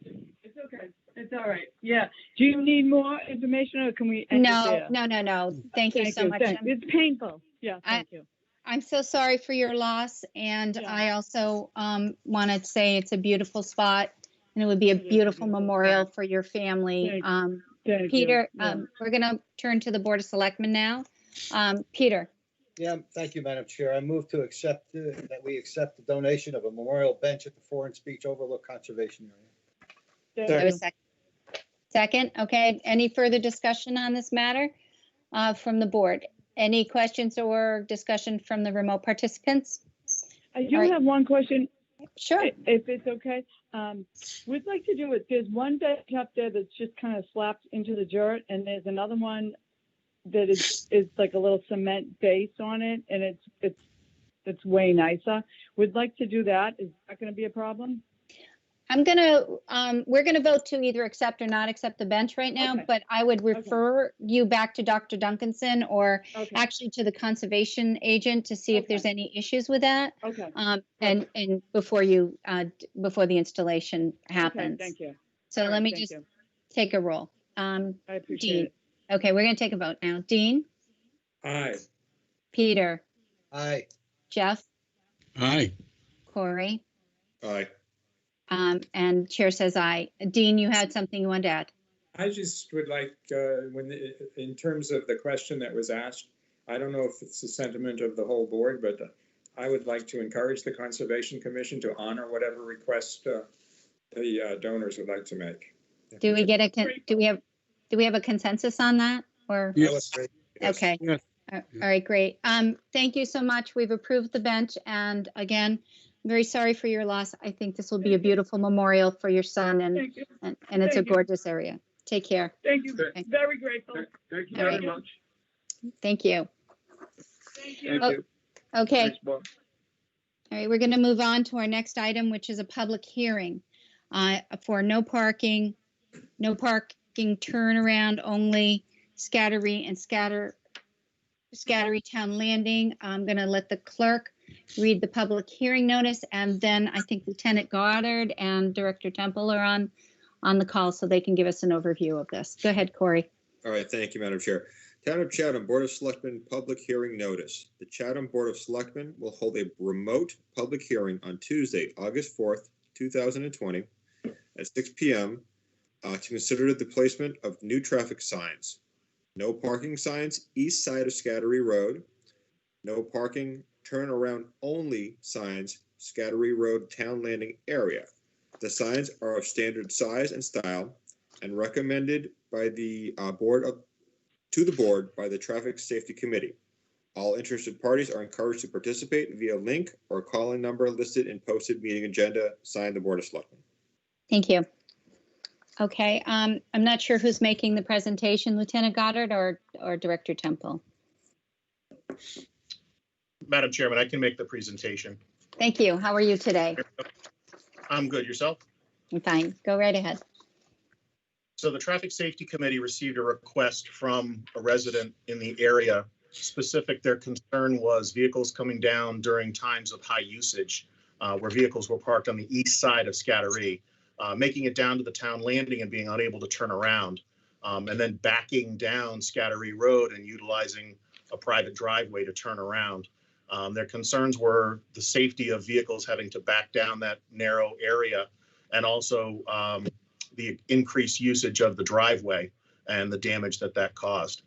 it's okay. It's all right. Yeah. Do you need more information, or can we end it there? No. Thank you so much. It's painful. Yeah. Thank you. I'm so sorry for your loss, and I also want to say it's a beautiful spot, and it would be a beautiful memorial for your family. Peter, we're going to turn to the Board of Selectmen now. Peter. Yeah, thank you, Madam Chair. I move to accept that we accept the donation of a memorial bench at the Forest Beach Overlook Conservation Area. Second. Okay. Any further discussion on this matter from the board? Any questions or discussion from the remote participants? I do have one question. Sure. If it's okay. We'd like to do it. There's one bench up there that's just kind of slapped into the dirt, and there's another one that is like a little cement base on it, and it's way nicer. We'd like to do that. Is that going to be a problem? We're gonna vote to either accept or not accept the bench right now, but I would refer you back to Dr. Duncanson or actually to the conservation agent to see if there's any issues with that. Okay. And before the installation happens. Thank you. So let me just take a roll. I appreciate Dean. it. Okay, we're gonna take a vote now. Dean? Aye. Peter? Aye. Jeff? Aye. Corey? Aye. And chair says aye. Dean, you had something you wanted to add? I just would like, in terms of the question that was asked, I don't know if it's the sentiment of the whole board, but I would like to encourage the Conservation Commission to honor whatever request the donors would like to make. Do we get a, do we have a consensus on that or? Yes. Okay. Yes. All right, great. Thank you so much. We've approved the bench. And again, I'm very sorry for your loss. I think this will be a beautiful memorial for your son and it's a Thank you. gorgeous area. Take care. Thank you. Okay. Very grateful. Thank you All very right. much. Thank you. Thank you. Oh, okay. Thanks, Bob. All right, we're going to move on to our next item, which is a public hearing for no parking turnaround only, Scattery and Scattery Town Landing. I'm going to let the clerk read the public hearing notice, and then I think Lieutenant Goddard and Director Temple are on the call, so they can give us an overview of this. Go ahead, Corey. All right, thank you, Madam Chair. Town of Chatham Board of Selectmen Public Hearing Notice. The Chatham Board of Selectmen will hold a remote public hearing on Tuesday, August 4th, 2020 at 6 p.m. To consider the placement of new traffic signs. No parking signs east side of Scattery Road. No parking turnaround only signs Scattery Road Town Landing area. The signs are of standard size and style and recommended by the board by the Traffic Safety Committee. All interested parties are encouraged to participate via link or call-in number listed in posted meeting agenda, signed the Board of Selectmen. Thank you. Okay, I'm not sure who's making the presentation, Lieutenant Goddard or Director Temple. Madam Chairman, I can make the presentation. Thank you. How are you today? I'm good. Yourself? I'm fine. Go right ahead. So the Traffic Safety Committee received a request from a resident in the area. Their concern was vehicles coming down during times of high usage, where vehicles were parked on the east side of Scattery, making it down to the town landing and being unable to turn around, and then backing down Scattery Road and utilizing a private driveway to turn around. Their concerns were the safety of vehicles having to back down that narrow area, and also the increased usage of the driveway and the damage that caused.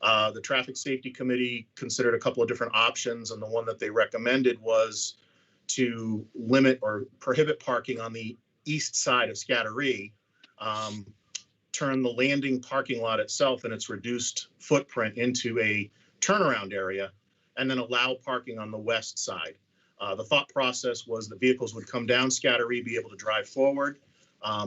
The Traffic Safety Committee considered a couple of different options, and the one that they recommended was to limit or prohibit parking on the east side of Scattery, turn the landing parking lot itself and its reduced footprint into a turnaround area, and then allow parking on the west side. The thought process was that vehicles would come down Scattery, be able to drive forward,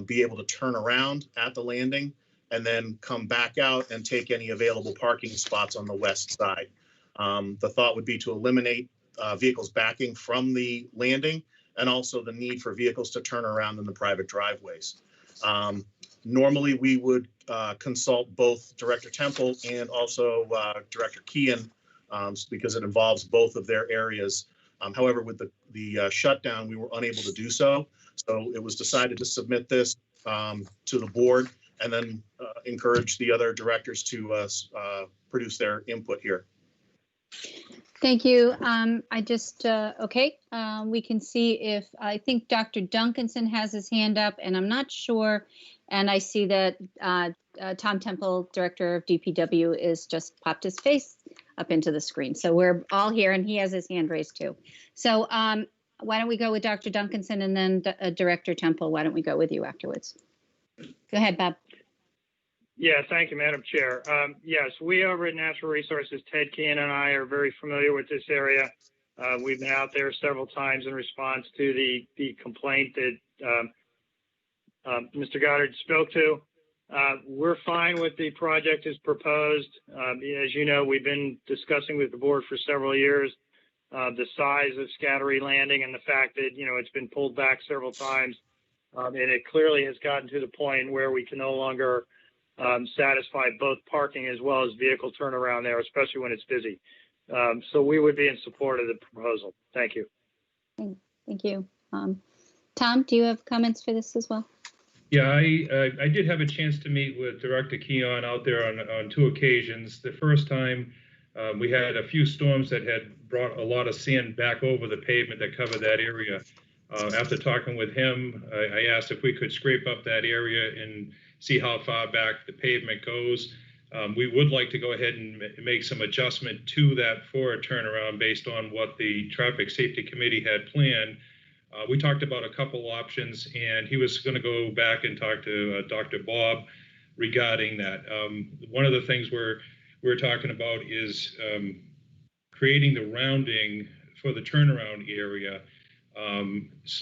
be able to turn around at the landing, and then come back out and take any available parking spots on the west side. The thought would be to eliminate vehicles backing from the landing, and also the need for vehicles to turn around in the private driveways. Normally, we would consult both Director Temple and also Director Keehan, because it involves both of their areas. However, with the shutdown, we were unable to do so. So it was decided to submit this to the board and then encourage the other directors to produce their input here. Thank you. We can see if, I think Dr. Duncanson has his hand up, and I'm not sure. And I see that Tom Temple, Director of DPW, is just popped his face up into the screen. So we're all here, and he has his hand raised too. So why don't we go with Dr. Duncanson, and then Director Temple, why don't we go with you afterwards? Go ahead, Bob. Yeah, thank you, Madam Chair. Yes, we over at Natural Resources, Ted Keehan and I are very familiar with this area. We've been out there several times in response to the complaint that Mr. Goddard spoke to. We're fine with the project as proposed. As you know, we've been discussing with the board for several years the size of Scattery Landing and the fact that, it's been pulled back several times. And it clearly has gotten to the point where we can no longer satisfy both parking as well as vehicle turnaround there, especially when it's busy. So we would be in support of the proposal. Thank you. Thank you. Tom, do you have comments for this as well? Yeah, I did have a chance to meet with Director Keehan out there on two occasions. The first time we had a few storms that had brought a lot of sand back over the pavement that covered that area. After talking with him, I asked if we could scrape up that area and see how far back the pavement goes. We would like to go ahead and make some adjustment to that for a turnaround based on what the Traffic Safety Committee had planned. We talked about a couple options, and he was going to go back and talk to Dr. Bob regarding that. One of the things we're talking about is creating the rounding for the turnaround area.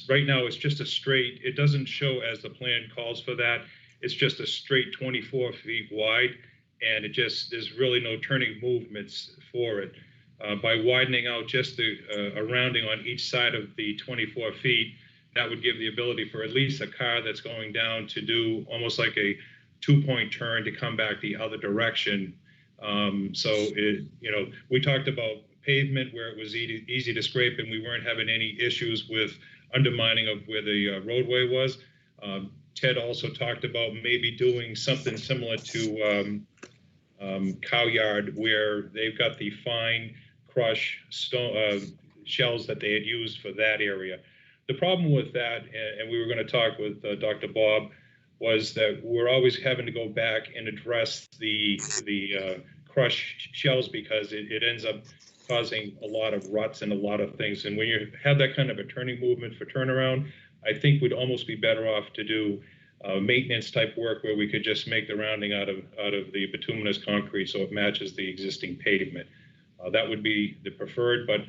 Right now, it's just a straight, it doesn't show as the plan calls for that. It's just a straight 24 feet wide, and there's really no turning movements for it. By widening out just a rounding on each side of the 24 feet, that would give the ability for at least a car that's going down to do almost like a 2-point turn to come back the other direction. We talked about pavement where it was easy to scrape, and we weren't having any issues with undermining of where the roadway was. Ted also talked about maybe doing something similar to Cow Yard, where they've got the fine crush stone shells that they had used for that area. The problem with that, and we were going to talk with Dr. Bob, was that we're always having to go back and address the crush shells because it ends up causing a lot of ruts and a lot of things. And when you have that kind of a turning movement for turnaround, I think we'd almost be better off to do maintenance type work where we could just make the rounding out of the bituminous concrete so it matches the existing pavement. That would be the preferred, but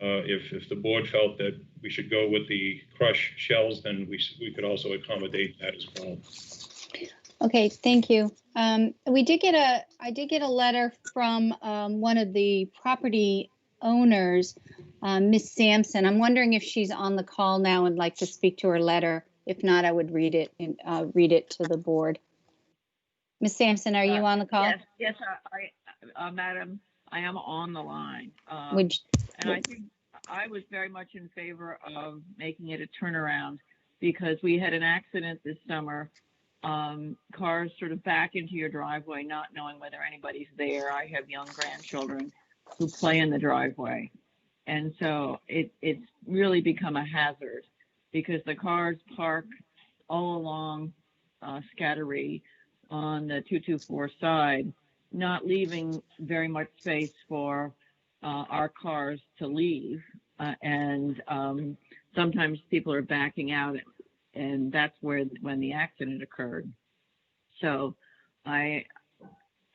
if the board felt that we should go with the crush shells, then we could also accommodate that as well. Okay, thank you. I did get a letter from one of the property owners, Miss Sampson. I'm wondering if she's on the call now and like to speak to her letter. If not, I would read it and read it to the board. Miss Sampson, are you on the call? Yes, Madam, I am on the line. And I think I was very much in favor of making it a turnaround because we had an accident this summer. Cars sort of back into your driveway, not knowing whether anybody's there. I have young grandchildren who play in the driveway. And so it's really become a hazard because the cars park all along Scattery on the 224 side, not leaving very much space for our cars to leave. And sometimes people are backing out, and that's when the accident occurred. So I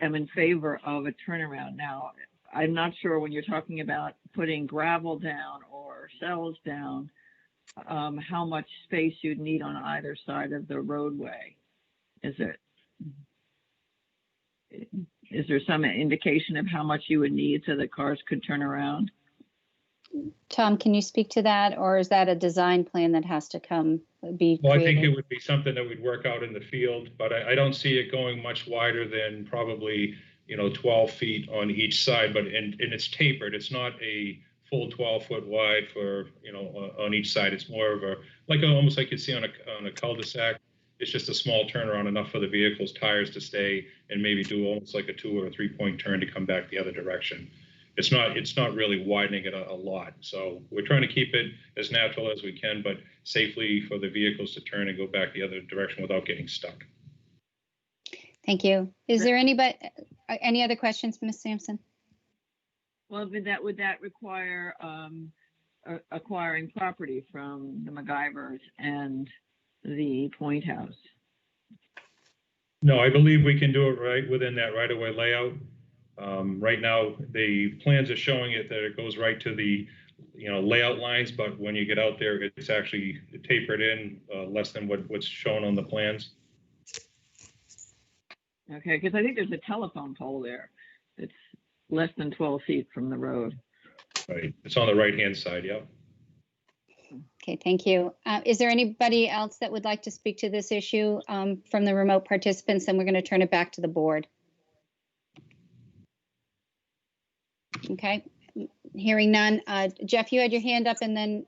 am in favor of a turnaround. Now, I'm not sure when you're talking about putting gravel down or cells down, how much space you'd need on either side of the roadway. Is there some indication of how much you would need so that cars could turn around? Tom, can you speak to that, or is that a design plan that has to be created? Well, I think it would be something that we'd work out in the field, but I don't see it going much wider than probably 12 feet on each side. But and it's tapered. It's not a full 12-foot wide for on each side. It's more of almost like you'd see on a cul-de-sac. It's just a small turnaround, enough for the vehicle's tires to stay and maybe do almost like a 2 or 3-point turn to come back the other direction. It's not really widening it a lot. So we're trying to keep it as natural as we can, but safely for the vehicles to turn and go back the other direction without getting stuck. Thank you. Is there any other questions, Ms. Sampson? Well, would that require acquiring property from the MacGyvers and the Point House? No, I believe we can do it right within that right-of-way layout. Right now, the plans are showing it that it goes right to the layout lines, but when you get out there, it's actually tapered in less than what's shown on the plans. Okay, because I think there's a telephone pole there. It's less than 12 feet from the road. Right, it's on the right-hand side, yeah. Okay, thank you. Is there anybody else that would like to speak to this issue from the remote participants? And we're going to turn it back to the board. Okay, hearing none. Jeff, you had your hand up, and then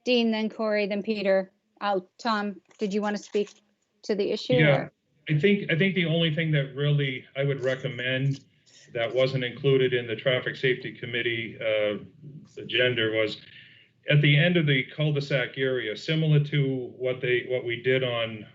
Dean, then Corey, then Peter. Tom, did you want to speak to the issue? Yeah, or? I think the only thing that really I would recommend that wasn't included in the Traffic Safety Committee agenda was at the end of the cul-de-sac area, similar to what we did on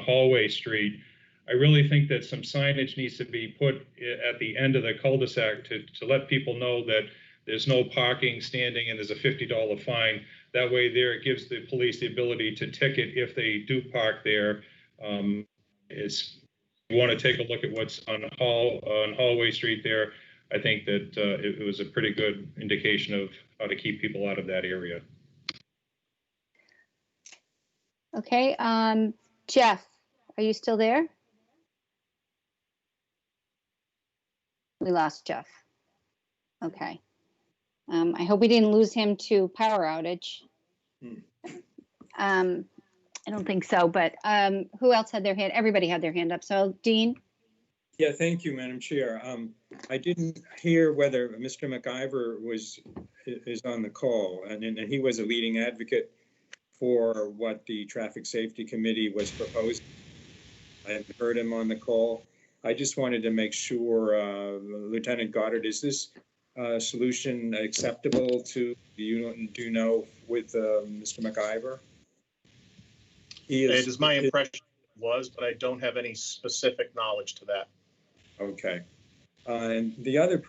Hallway Street, I really think that some signage needs to be put at the end of the cul-de-sac to let people know that there's no parking, standing, and there's a $50 fine. That way there, it gives the police the ability to ticket if they do park there. You want to take a look at what's on Hallway Street there. I think that it was a pretty good indication of how to keep people out of that area. Okay, Jeff, are you still there? We lost Jeff. Okay. I hope we didn't lose him to power outage. I don't think so, but who else had their hand? Everybody had their hand up. So Dean? Yeah, thank you, Madam Chair. I didn't hear whether Mr. McIver is on the call, and he was a leading advocate for what the Traffic Safety Committee was proposing. I haven't heard him on the call. I just wanted to make sure, Lieutenant Goddard, is this solution acceptable to you know with Mr. McIver? It is my impression it was, but I don't have any specific knowledge to that. Okay. And the other,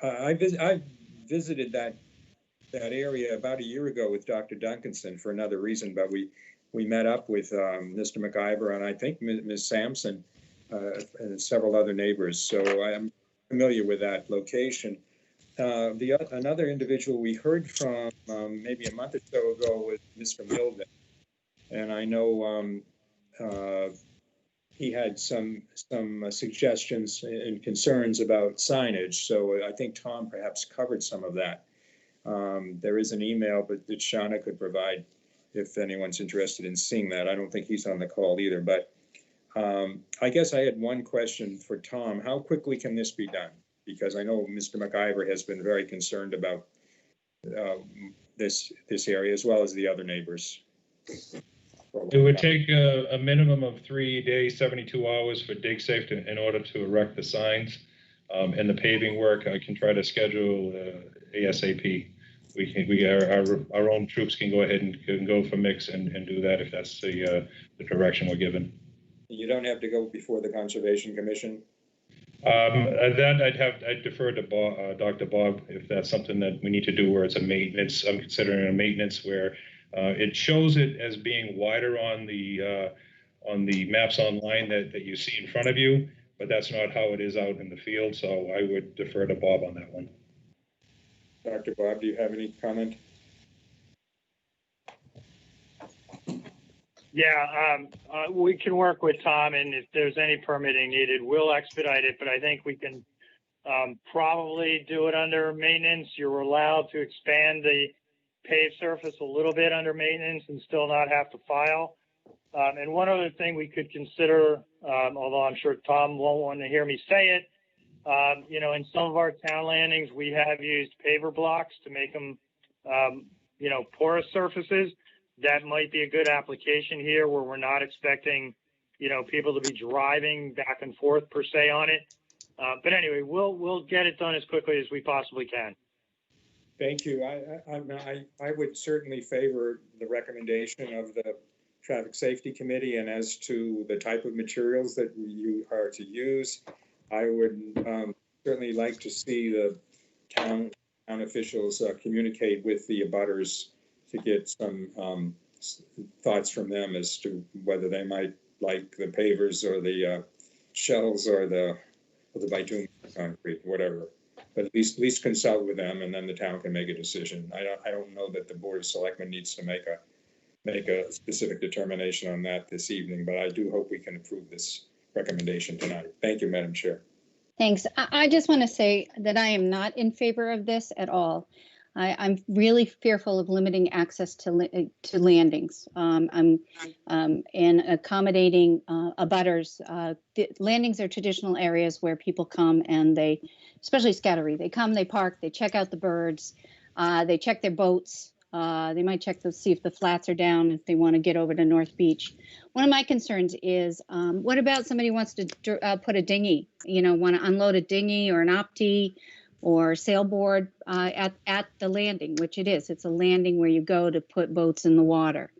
I visited that area about a year ago with Dr. Duncanson for another reason, but we met up with Mr. McIver and I think Ms. Sampson and several other neighbors. So I'm familiar with that location. Another individual we heard from maybe a month or so ago was Mr. Milden. And I know he had some suggestions and concerns about signage. So I think Tom perhaps covered some of that. There is an email, but that Shauna could provide if anyone's interested in seeing that. I don't think he's on the call either, but I guess I had one question for Tom. How quickly can this be done? Because I know Mr. McIver has been very concerned about this area as well as the other neighbors. It would take a minimum of 3 days, 72 hours for dig safe in order to erect the signs. And the paving work, I can try to schedule ASAP. Our own troops can go ahead and can go for mix and do that if that's the direction we're given. You don't have to go before the Conservation Commission? That I'd defer to Dr. Bob if that's something that we need to do where it's a maintenance. I'm considering a maintenance where it shows it as being wider on the maps online that you see in front of you, but that's not how it is out in the field. So I would defer to Bob on that one. Dr. Bob, do you have any comment? Yeah, we can work with Tom, and if there's any permitting needed, we'll expedite it, but I think we can probably do it under maintenance. You're allowed to expand the paved surface a little bit under maintenance and still not have to file. And one other thing we could consider, although I'm sure Tom won't want to hear me say it, in some of our town landings, we have used paver blocks to make them, porous surfaces. That might be a good application here where we're not expecting, people to be driving back and forth per se on it. But anyway, we'll get it done as quickly as we possibly can. Thank you. I would certainly favor the recommendation of the Traffic Safety Committee, and as to the type of materials that you are to use, I would certainly like to see the town officials communicate with the abutters to get some thoughts from them as to whether they might like the pavers or the shells or the bitumen concrete, whatever. But at least consult with them, and then the town can make a decision. I don't know that the Board of Selectmen needs to make a specific determination on that this evening, but I do hope we can approve this recommendation tonight. Thank you, Madam Chair. Thanks. I just want to say that I am not in favor of this at all. I'm really fearful of limiting access to landings and accommodating abutters. Landings are traditional areas where people come and they, especially Scattery, they come, they park, they check out the birds, they check their boats. They might check to see if the flats are down if they want to get over to North Beach. One of my concerns is, what about somebody who wants to put a dinghy, want to unload a dinghy or an opti or sailboard at the landing, which it is. It's a landing where you go to put boats in the water.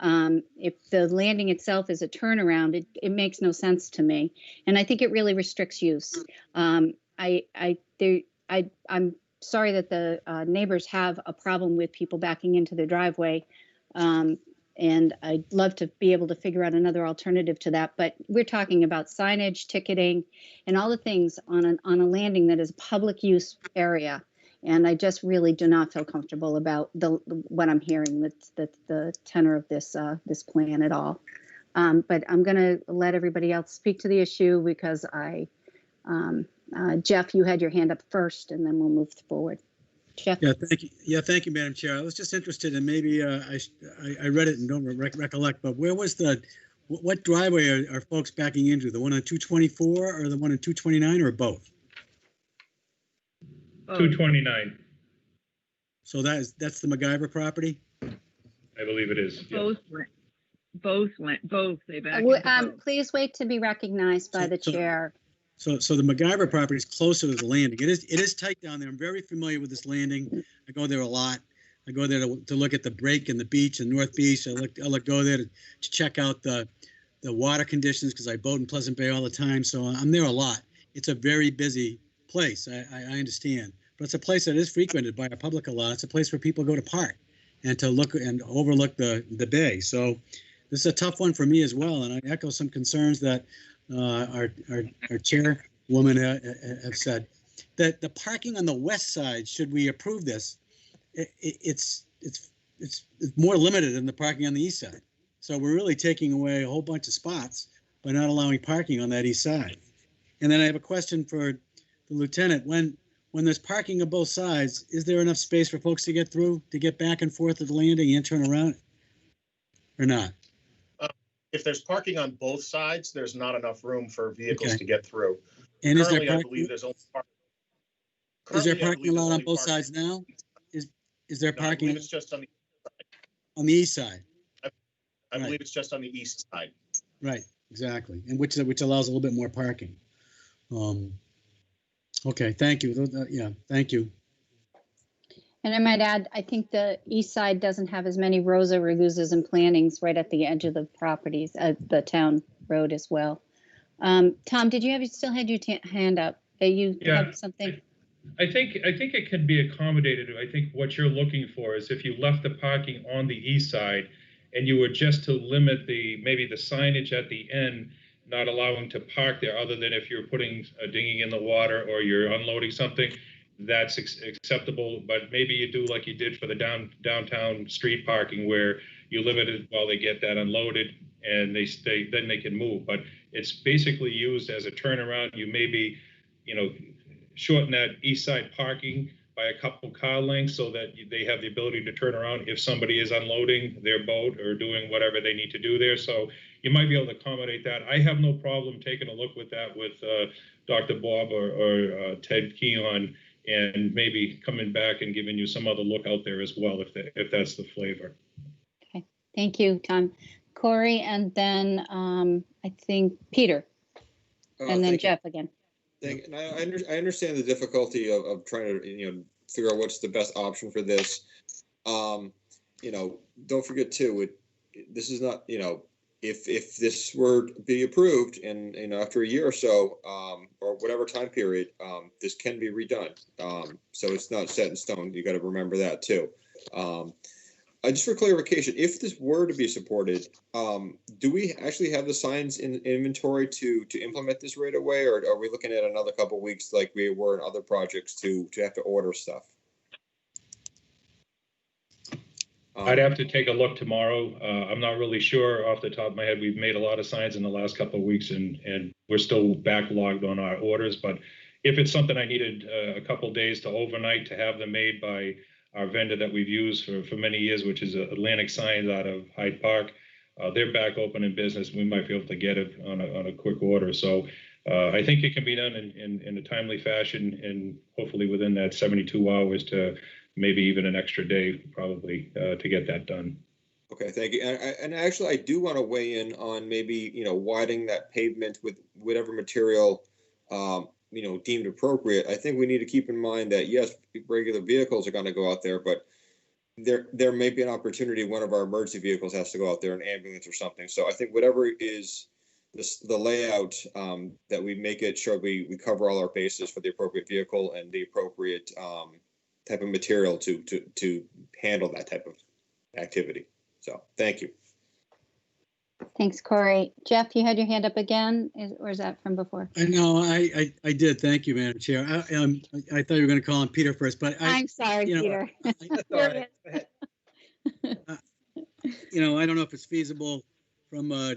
If the landing itself is a turnaround, it makes no sense to me, and I think it really restricts use. I'm sorry that the neighbors have a problem with people backing into their driveway, and I'd love to be able to figure out another alternative to that. But we're talking about signage, ticketing, and all the things on a landing that is a public use area. And I just really do not feel comfortable about what I'm hearing, the tenor of this plan at all. But I'm going to let everybody else speak to the issue because Jeff, you had your hand up first, and then we'll move forward. Jeff? Yeah, thank you. Yeah, thank you, Madam Chair. I was just interested in maybe I read it and don't recollect, but where was what driveway are folks backing into? The one on 224 or the one on 229 or both? 229, So that's the MacGyver property? I believe it is. Yeah. Both. They back into both. Please wait to be recognized by the chair. So the MacGyver property is closer to the landing. It is tight down there. I'm very familiar with this landing. I go there a lot. I go there to look at the break and the beach and North Beach. I go there to check out the water conditions because I boat in Pleasant Bay all the time. So I'm there a lot. It's a very busy place. I understand, but it's a place that is frequented by the public a lot. It's a place where people go to park and to look and overlook the bay. So this is a tough one for me as well. And I echo some concerns that our chairwoman have said that the parking on the west side, should we approve this, it's more limited than the parking on the east side. So we're really taking away a whole bunch of spots by not allowing parking on that east side. And then I have a question for the lieutenant. When there's parking on both sides, is there enough space for folks to get through, to get back and forth to the landing and turn around, or not? If there's parking on both sides, there's not enough room for vehicles to get through. And Currently, I believe there's only is there parking allowed on both sides now? Is there parking? I believe it's just on the east side. I believe it's just on the east side. Right, exactly, and which allows a little bit more parking. Okay, thank you. Yeah, thank you. And I might add, I think the east side doesn't have as many rows of regouzes and plantings right at the edge of the properties, the town road as well. Tom, did you still had your hand up? You had something? I think it can be accommodated. I think what you're looking for is if you left the parking on the east side and you were just to limit maybe the signage at the end, not allowing to park there other than if you're putting a dinghy in the water or you're unloading something, that's acceptable. But maybe you do like you did for the downtown street parking where you limit it while they get that unloaded and then they can move. But it's basically used as a turnaround. You maybe, shorten that east side parking by a couple car lengths so that they have the ability to turn around if somebody is unloading their boat or doing whatever they need to do there. So you might be able to accommodate that. I have no problem taking a look with that with Dr. Bob or Ted Keon, and maybe coming back and giving you some other look out there as well, if that's the flavor. Okay, thank you, Tom. Corey, and then I think Peter, and then Jeff again. And I understand the difficulty of trying to figure out what's the best option for this. Don't forget too, this is not if this were to be approved and after a year or so or whatever time period, this can be redone. So it's not set in stone. You got to remember that too. Just for clarification, if this were to be supported, do we actually have the signs in inventory to implement this right away, or are we looking at another couple of weeks like we were in other projects to have to order stuff? I'd have to take a look tomorrow. I'm not really sure off the top of my head. We've made a lot of signs in the last couple of weeks, and we're still backlogged on our orders. But if it's something I needed a couple of days to overnight to have them made by our vendor that we've used for many years, which is Atlantic Signs out of Hyde Park, they're back open in business. We might be able to get it on a quick order. So I think it can be done in a timely fashion, and hopefully within that 72 hours to maybe even an extra day, probably, to get that done. Okay, thank you. And actually, I do want to weigh in on maybe widening that pavement with whatever material deemed appropriate. I think we need to keep in mind that yes, regular vehicles are going to go out there, but there may be an opportunity one of our emergency vehicles has to go out there, an ambulance or something. So I think whatever is the layout, that we make it sure we cover all our bases for the appropriate vehicle and the appropriate type of material to handle that type of activity. So thank you. Thanks, Corey. Jeff, you had your hand up again, or is that from before? No, I did. Thank you, Madam Chair. I thought you were going to call on Peter first, but I'm sorry, Peter. Sorry. I don't know if it's feasible from a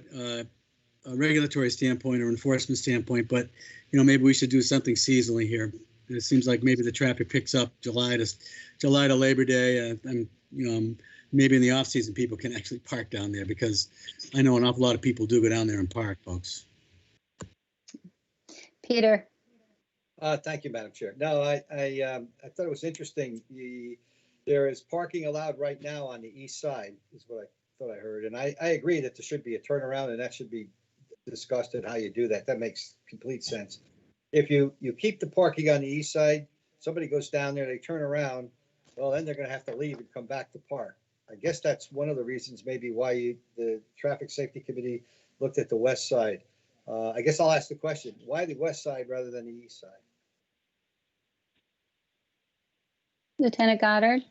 regulatory standpoint or enforcement standpoint, but maybe we should do something seasonally here. It seems like maybe the traffic picks up July to Labor Day, and maybe in the off season people can actually park down there, because I know an awful lot of people do go down there and park, folks. Peter. Thank you, Madam Chair. No, I thought it was interesting. There is parking allowed right now on the east side, is what I thought I heard. And I agree that there should be a turnaround, and that should be discussed and how you do that. That makes complete sense. If you keep the parking on the east side, somebody goes down there, they turn around, well, then they're going to have to leave and come back to park. I guess that's one of the reasons maybe why the Traffic Safety Committee looked at the west side. I guess I'll ask the question, why the west side rather than the east side? Lieutenant Goddard?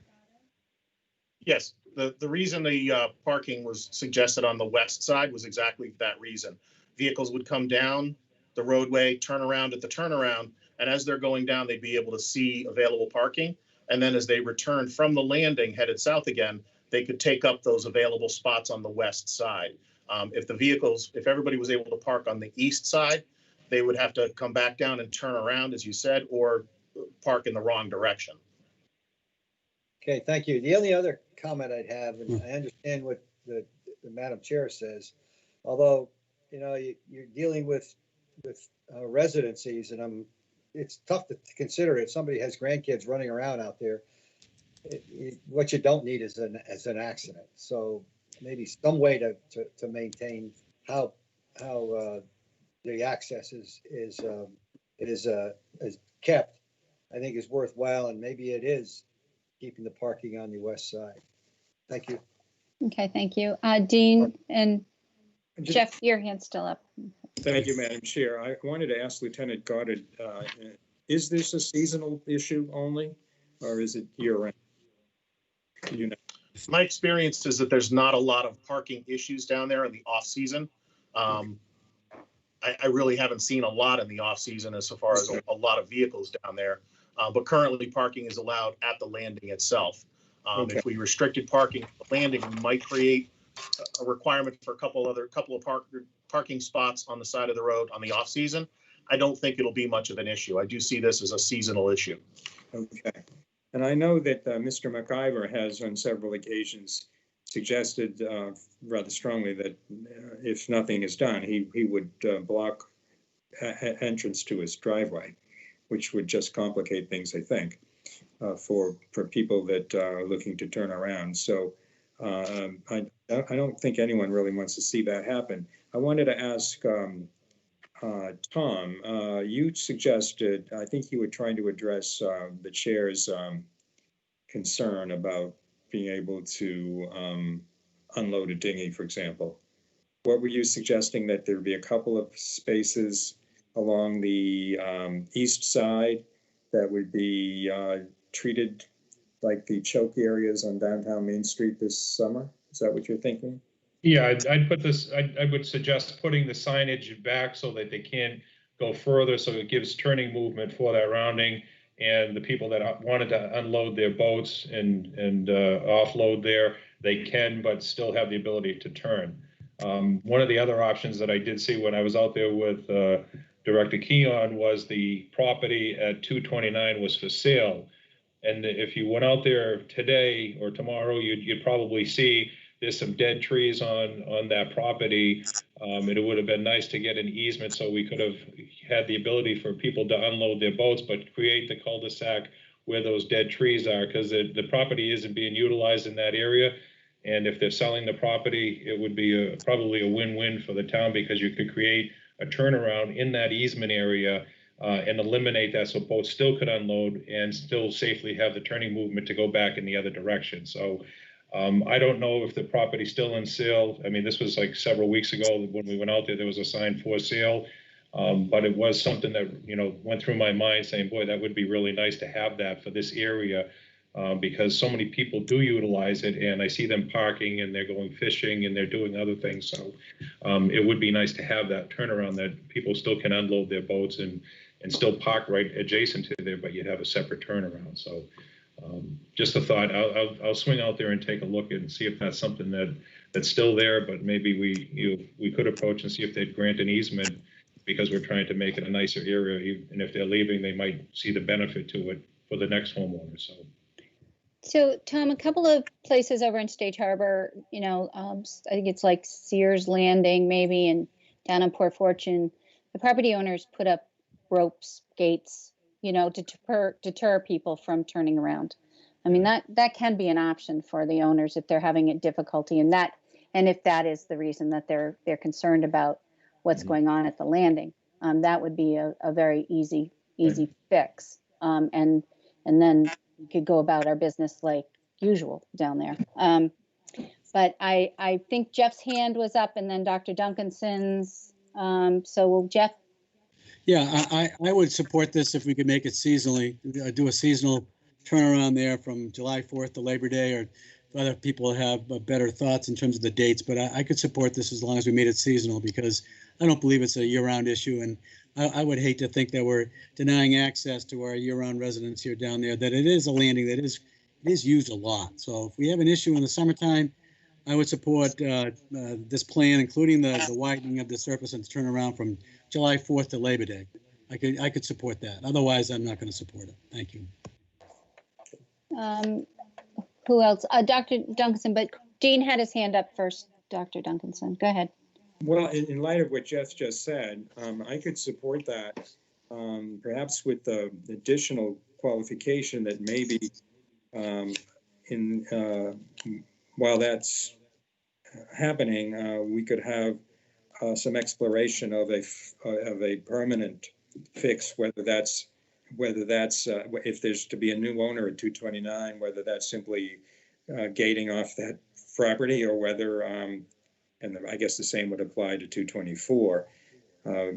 Yes, the reason the parking was suggested on the west side was exactly that reason. Vehicles would come down the roadway, turn around at the turnaround, and as they're going down, they'd be able to see available parking. And then as they return from the landing headed south again, they could take up those available spots on the west side. If everybody was able to park on the east side, they would have to come back down and turn around, as you said, or park in the wrong direction. Okay, thank you. The only other comment I'd have, and I understand what the Madam Chair says, although, you're dealing with residencies, and it's tough to consider if somebody has grandkids running around out there. What you don't need is an accident. So maybe some way to maintain how the access is kept, I think is worthwhile, and maybe it is keeping the parking on the west side. Thank you. Okay, thank you. Dean and Jeff, your hand's still up. Thank you, Madam Chair. I wanted to ask Lieutenant Goddard, is this a seasonal issue only, or is it year-round? My experience is that there's not a lot of parking issues down there in the off-season. I really haven't seen a lot in the off-season as far as a lot of vehicles down there. But currently parking is allowed at the landing itself. If we restricted parking at the landing, we might create a requirement for a couple of parking spots on the side of the road on the off season. I don't think it'll be much of an issue. I do see this as a seasonal issue. Okay. And I know that Mr. McIver has on several occasions suggested rather strongly that if nothing is done, he would block entrance to his driveway, which would just complicate things, I think, for people that are looking to turn around. So I don't think anyone really wants to see that happen. I wanted to ask Tom, you suggested, I think you were trying to address the chair's concern about being able to unload a dinghy, for example. What were you suggesting, that there would be a couple of spaces along the east side that would be treated like the choke areas on downtown Main Street this summer? Is that what you're thinking? Yeah, I would suggest putting the signage back so that they can't go further, so it gives turning movement for that rounding, and the people that wanted to unload their boats and offload there, they can, but still have the ability to turn. One of the other options that I did see when I was out there with Director Keon was the property at 229 was for sale. And if you went out there today or tomorrow, you'd probably see there's some dead trees on that property. It would have been nice to get an easement so we could have had the ability for people to unload their boats, but create the cul-de-sac where those dead trees are, because the property isn't being utilized in that area. And if they're selling the property, it would be probably a win-win for the town, because you could create a turnaround in that easement area and eliminate that so boats still could unload and still safely have the turning movement to go back in the other direction. So I don't know if the property's still in sale. I mean, this was like several weeks ago when we went out there was a sign for sale. But it was something that, went through my mind saying, boy, that would be really nice to have that for this area, because so many people do utilize it, and I see them parking and they're going fishing and they're doing other things. So it would be nice to have that turnaround that people still can unload their boats and still park right adjacent to there, but you'd have a separate turnaround. So just a thought. I'll swing out there and take a look and see if that's something that's still there, but maybe we could approach and see if they'd grant an easement, because we're trying to make it a nicer area, and if they're leaving, they might see the benefit to it for the next homeowner. So, Tom, a couple of places over in Stage Harbor, I think it's like Sears Landing maybe, and down in Port Fortune, the property owners put up ropes, gates, to deter people from turning around. I mean, that can be an option for the owners if they're having a difficulty, and if that is the reason that they're concerned about what's going on at the landing. That would be a very easy fix. And then we could go about our business like usual down there. But I think Jeff's hand was up, and then Dr. Duncanson's. So Jeff? Yeah, I would support this if we could make it seasonally, do a seasonal turnaround there from July 4th to Labor Day, or other people have better thoughts in terms of the dates. But I could support this as long as we made it seasonal, because I don't believe it's a year-round issue. And I would hate to think that we're denying access to our year-round residents here down there, that it is a landing that is used a lot. So if we have an issue in the summertime, I would support this plan, including the widening of the surface and turnaround from July 4th to Labor Day. I could support that. Otherwise, I'm not going to support it. Thank you. Who else? Dr. Duncanson, but Dean had his hand up first. Dr. Duncanson, go ahead. Well, in light of what Jeff just said, I could support that, perhaps with the additional qualification that maybe while that's happening, we could have some exploration of a permanent fix, whether that's if there's to be a new owner at 229, whether that's simply gating off that property, or whether, and I guess the same would apply to 224,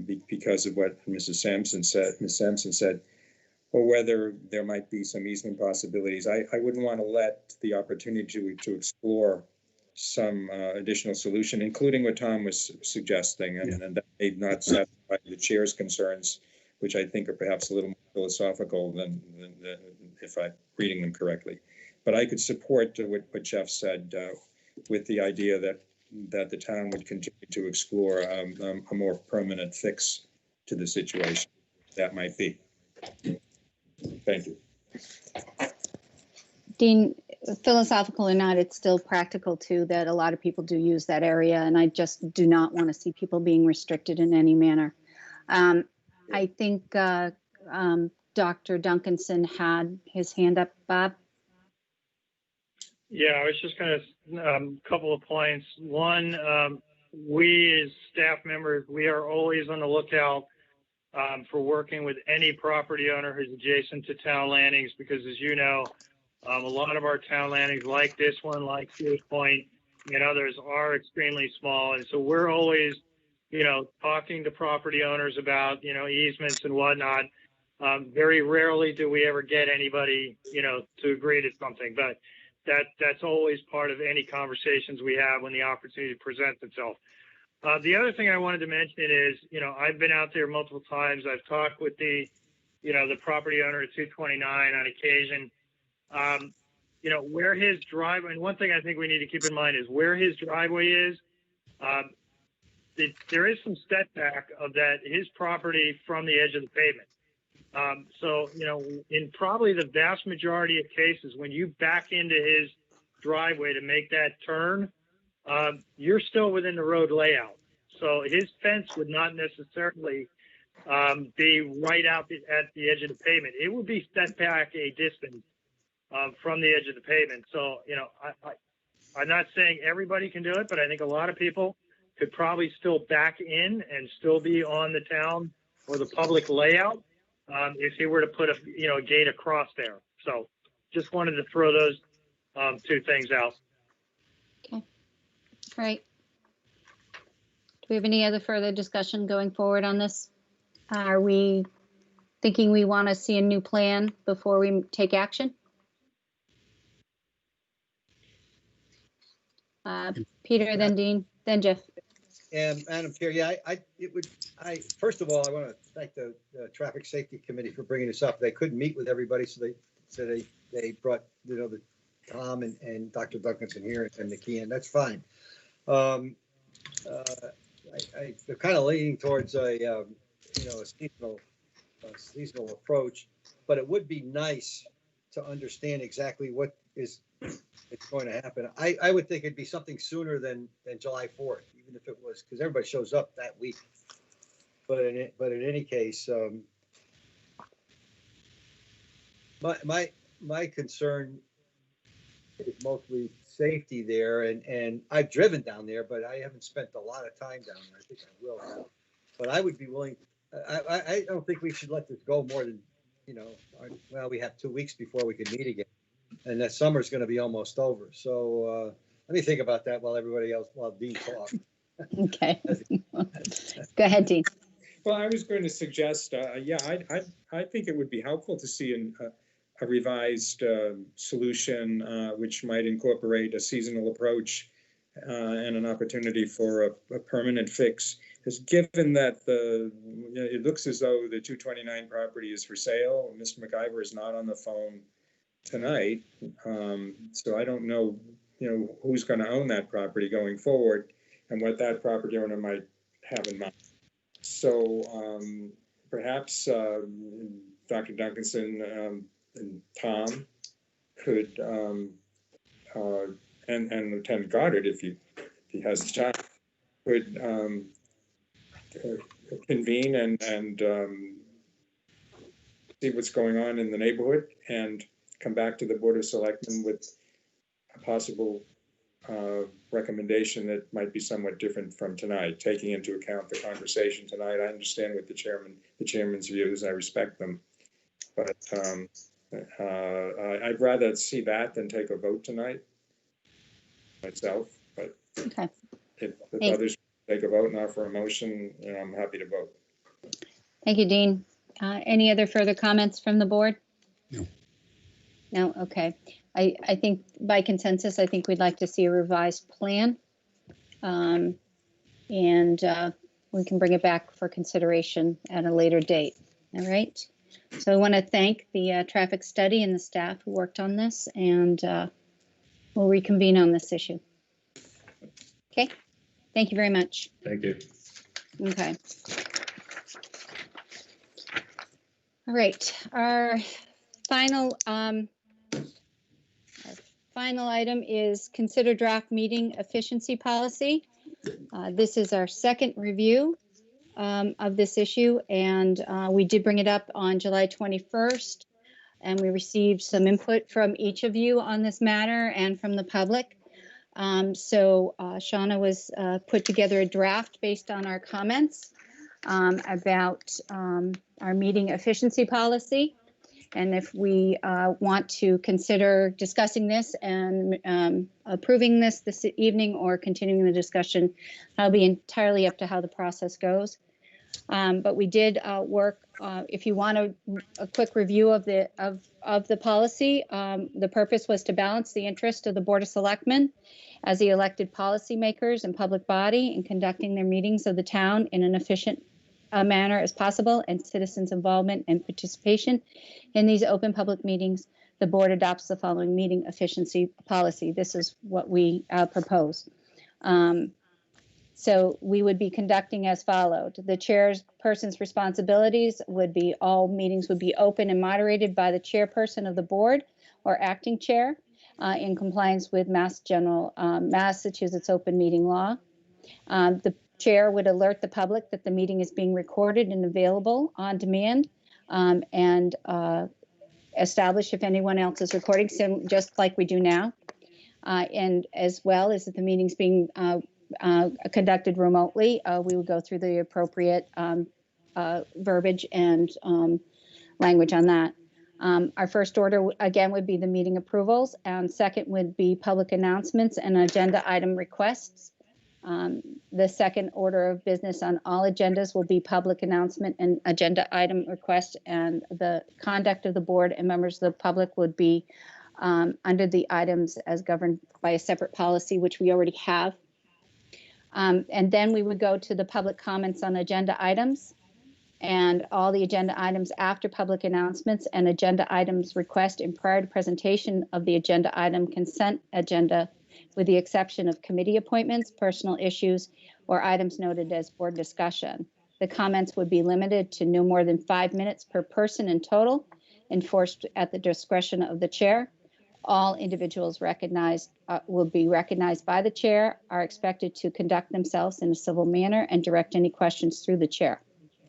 because of what Ms. Sampson said, or whether there might be some easement possibilities. I wouldn't want to let the opportunity to explore some additional solution, including what Tom was suggesting, and that may not satisfy the chair's concerns, which I think are perhaps a little more philosophical than if I'm reading them correctly. But I could support what Jeff said, with the idea that the town would continue to explore a more permanent fix to the situation that might be. Thank you. Dean, philosophical or not, it's still practical too, that a lot of people do use that area, and I just do not want to see people being restricted in any manner. I think Dr. Duncanson had his hand up. Bob? Yeah, I was just going to, couple of points. One, we as staff members, we are always on the lookout for working with any property owner who's adjacent to town landings, because as you know, a lot of our town landings like this one, like Sears Point and others, are extremely small. And so we're always, talking to property owners about, easements and whatnot. Very rarely do we ever get anybody, to agree to something, but that's always part of any conversations we have when the opportunity presents itself. The other thing I wanted to mention is, I've been out there multiple times. I've talked with the property owner at 229 on occasion. Where his driveway, and one thing I think we need to keep in mind is where his driveway is, there is some setback of his property from the edge of the pavement. So, in probably the vast majority of cases, when you back into his driveway to make that turn, you're still within the road layout. So his fence would not necessarily be right out at the edge of the pavement. It would be set back a distance from the edge of the pavement. So, I'm not saying everybody can do it, but I think a lot of people could probably still back in and still be on the town or the public layout, if you were to put a gate across there. So just wanted to throw those two things out. Okay. All right. Do we have any other further discussion going forward on this? Are we thinking we want to see a new plan before we take action? Peter, then Dean, then Jeff. And Madam Chair, yeah, first of all, I want to thank the Traffic Safety Committee for bringing this up. They couldn't meet with everybody, so they brought, the Tom and Dr. Duncanson here and Nikki, and that's fine. They're kind of leaning towards a seasonal approach, but it would be nice to understand exactly what is going to happen. I would think it'd be something sooner than July 4th, even if it was, because everybody shows up that week. But in any case, my concern is mostly safety there, and I've driven down there, but I haven't spent a lot of time down there. I think I will now. But I would be willing. I don't think we should let this go more than, well, we have 2 weeks before we can meet again, and that summer's going to be almost over. So let me think about that while Dean talks. Okay. Go ahead, Dean. Well, I was going to suggest, I think it would be helpful to see a revised solution which might incorporate a seasonal approach and an opportunity for a permanent fix. Because given that it looks as though the 229 property is for sale, Mr. McIver is not on the phone tonight, so I don't know, who's going to own that property going forward and what that property owner might have in mind. So perhaps Dr. Duncanson and Tom could, and Lieutenant Goddard, if he has the time, could convene and see what's going on in the neighborhood and come back to the Board of Selectmen with a possible recommendation that might be somewhat different from tonight, taking into account the conversation tonight. I understand what the chairman's views. I respect them, but I'd rather see that than take a vote tonight myself. But okay. If others take a vote and offer a motion, I'm happy to vote. Thank you, Dean. Any other further comments from the board? No. No, okay. I think by consensus, I think we'd like to see a revised plan. And we can bring it back for consideration at a later date. All right. So I want to thank the traffic study and the staff who worked on this, and we'll reconvene on this issue. Okay. Thank you very much. Thank you. Okay. All right. Our final item is consider draft meeting efficiency policy. This is our second review of this issue, and we did bring it up on July 21st, and we received some input from each of you on this matter and from the public. So Shauna was put together a draft based on our comments about our meeting efficiency policy. And if we want to consider discussing this and approving this evening or continuing the discussion, that'll be entirely up to how the process goes. But we did work. If you want a quick review of the policy, the purpose was to balance the interest of the Board of Selectmen as the elected policymakers and public body in conducting their meetings of the town in an efficient manner as possible, and citizens' involvement and participation in these open public meetings. The board adopts the following meeting efficiency policy. This is what we propose. So we would be conducting as followed. The chairperson's responsibilities would be all meetings would be open and moderated by the chairperson of the board or acting chair in compliance with Massachusetts open meeting law. The chair would alert the public that the meeting is being recorded and available on demand, and establish if anyone else is recording, just like we do now. And as well as if the meeting's being conducted remotely, we would go through the appropriate verbiage and language on that. Our first order, again, would be the meeting approvals, and second would be public announcements and agenda item requests. The second order of business on all agendas will be public announcement and agenda item request, and the conduct of the board and members of the public would be under the items as governed by a separate policy, which we already have. And then we would go to the public comments on agenda items, and all the agenda items after public announcements and agenda items request and prior to presentation of the agenda item consent agenda, with the exception of committee appointments, personal issues, or items noted as board discussion. The comments would be limited to no more than 5 minutes per person in total, enforced at the discretion of the chair. All individuals recognized will be recognized by the chair, are expected to conduct themselves in a civil manner and direct any questions through the chair.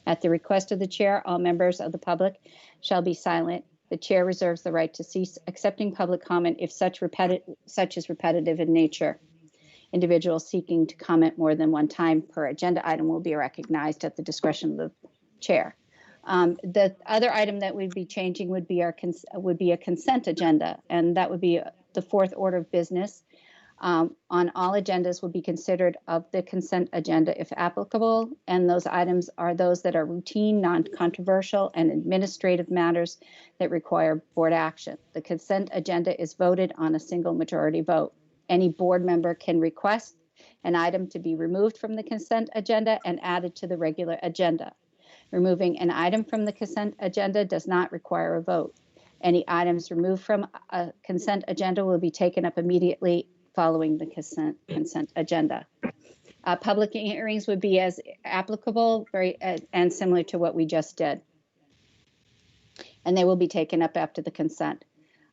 At the request of the chair, all members of the public shall be silent. The chair reserves the right to cease accepting public comment if such is repetitive in nature. Individuals seeking to comment more than one time per agenda item will be recognized at the discretion of the chair. The other item that we'd be changing would be a consent agenda, and that would be the fourth order of business. On all agendas will be considered of the consent agenda if applicable, and those items are those that are routine, non-controversial, and administrative matters that require board action. The consent agenda is voted on a single majority vote. Any board member can request an item to be removed from the consent agenda and added to the regular agenda. Removing an item from the consent agenda does not require a vote. Any items removed from a consent agenda will be taken up immediately following the consent agenda. Public hearings would be as applicable, and similar to what we just did. And they will be taken up after the consent.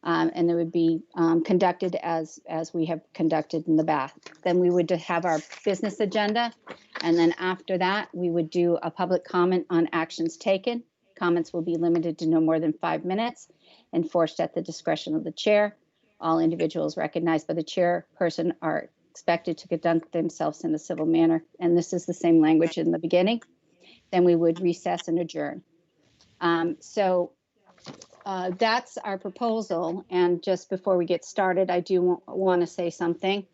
And they would be conducted as we have conducted in the past. Then we would have our business agenda. And then after that, we would do a public comment on actions taken. Comments will be limited to no more than 5 minutes, enforced at the discretion of the chair. All individuals recognized by the chairperson are expected to conduct themselves in a civil manner. And this is the same language in the beginning. Then we would recess and adjourn. That's our proposal. And just before we get started, I do want to say something.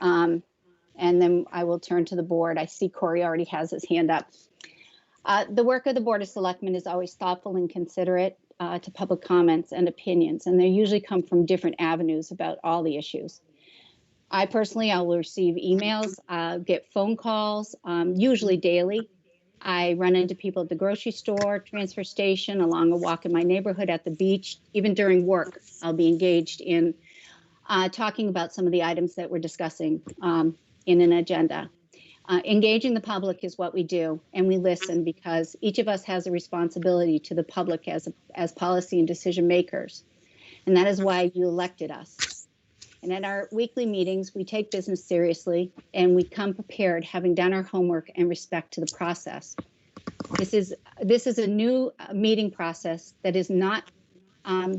And then I will turn to the board. I see Corey already has his hand up. The work of the Board of Selectmen is always thoughtful and considerate to public comments and opinions, and they usually come from different avenues about all the issues. I personally, I will receive emails, get phone calls, usually daily. I run into people at the grocery store, transfer station, along a walk in my neighborhood, at the beach. Even during work, I'll be engaged in talking about some of the items that we're discussing in an agenda. Engaging the public is what we do, and we listen because each of us has a responsibility to the public as policy and decision makers. And that is why you elected us. And at our weekly meetings, we take business seriously and we come prepared, having done our homework and respect to the process. This is a new meeting process that is not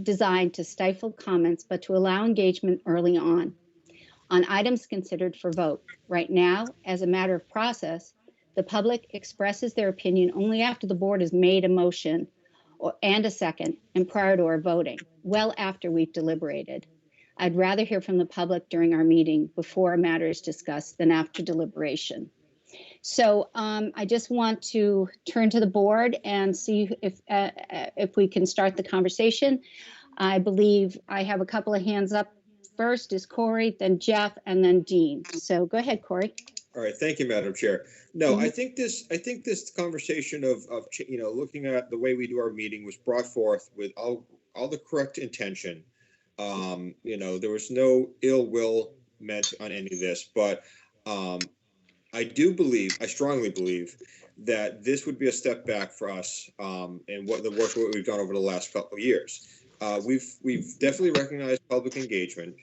designed to stifle comments, but to allow engagement early on items considered for vote. Right now, as a matter of process, the public expresses their opinion only after the board has made a motion and a second and prior to our voting, well after we've deliberated. I'd rather hear from the public during our meeting before a matter is discussed than after deliberation. So I just want to turn to the board and see if we can start the conversation. I believe I have a couple of hands up. First is Corey, then Jeff, and then Dean. So go ahead, Corey. All right, thank you, Madam Chair. No, I think this conversation of looking at the way we do our meeting was brought forth with all the correct intention. There was no ill will meant on any of this, but I strongly believe that this would be a step back for us and what we've done over the last couple of years. We've definitely recognized public engagement.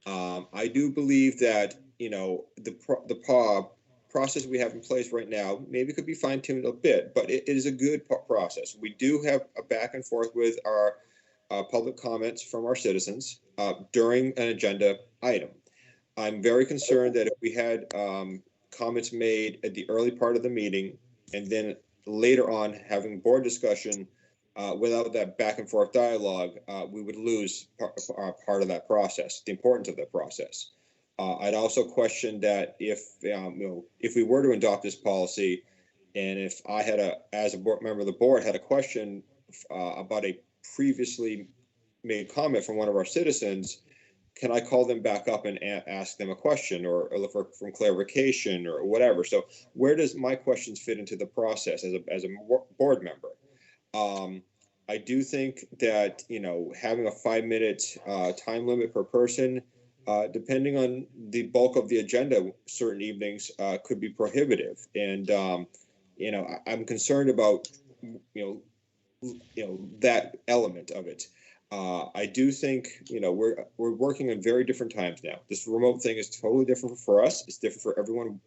I do believe that the process we have in place right now maybe could be fine-tuned a bit, but it is a good process. We do have a back and forth with our public comments from our citizens during an agenda item. I'm very concerned that if we had comments made at the early part of the meeting and then later on having board discussion without that back and forth dialogue, we would lose part of that process, the importance of that process. I'd also question that if we were to adopt this policy, and if I had as a board member of the board, had a question about a previously made comment from one of our citizens, can I call them back up and ask them a question or look for clarification or whatever? So where does my questions fit into the process as a board member? I do think that, having a 5-minute time limit per person, depending on the bulk of the agenda, certain evenings could be prohibitive. And, I'm concerned about, that element of it. I do think, we're working on very different times now. This remote thing is totally different for us. It's different for everyone,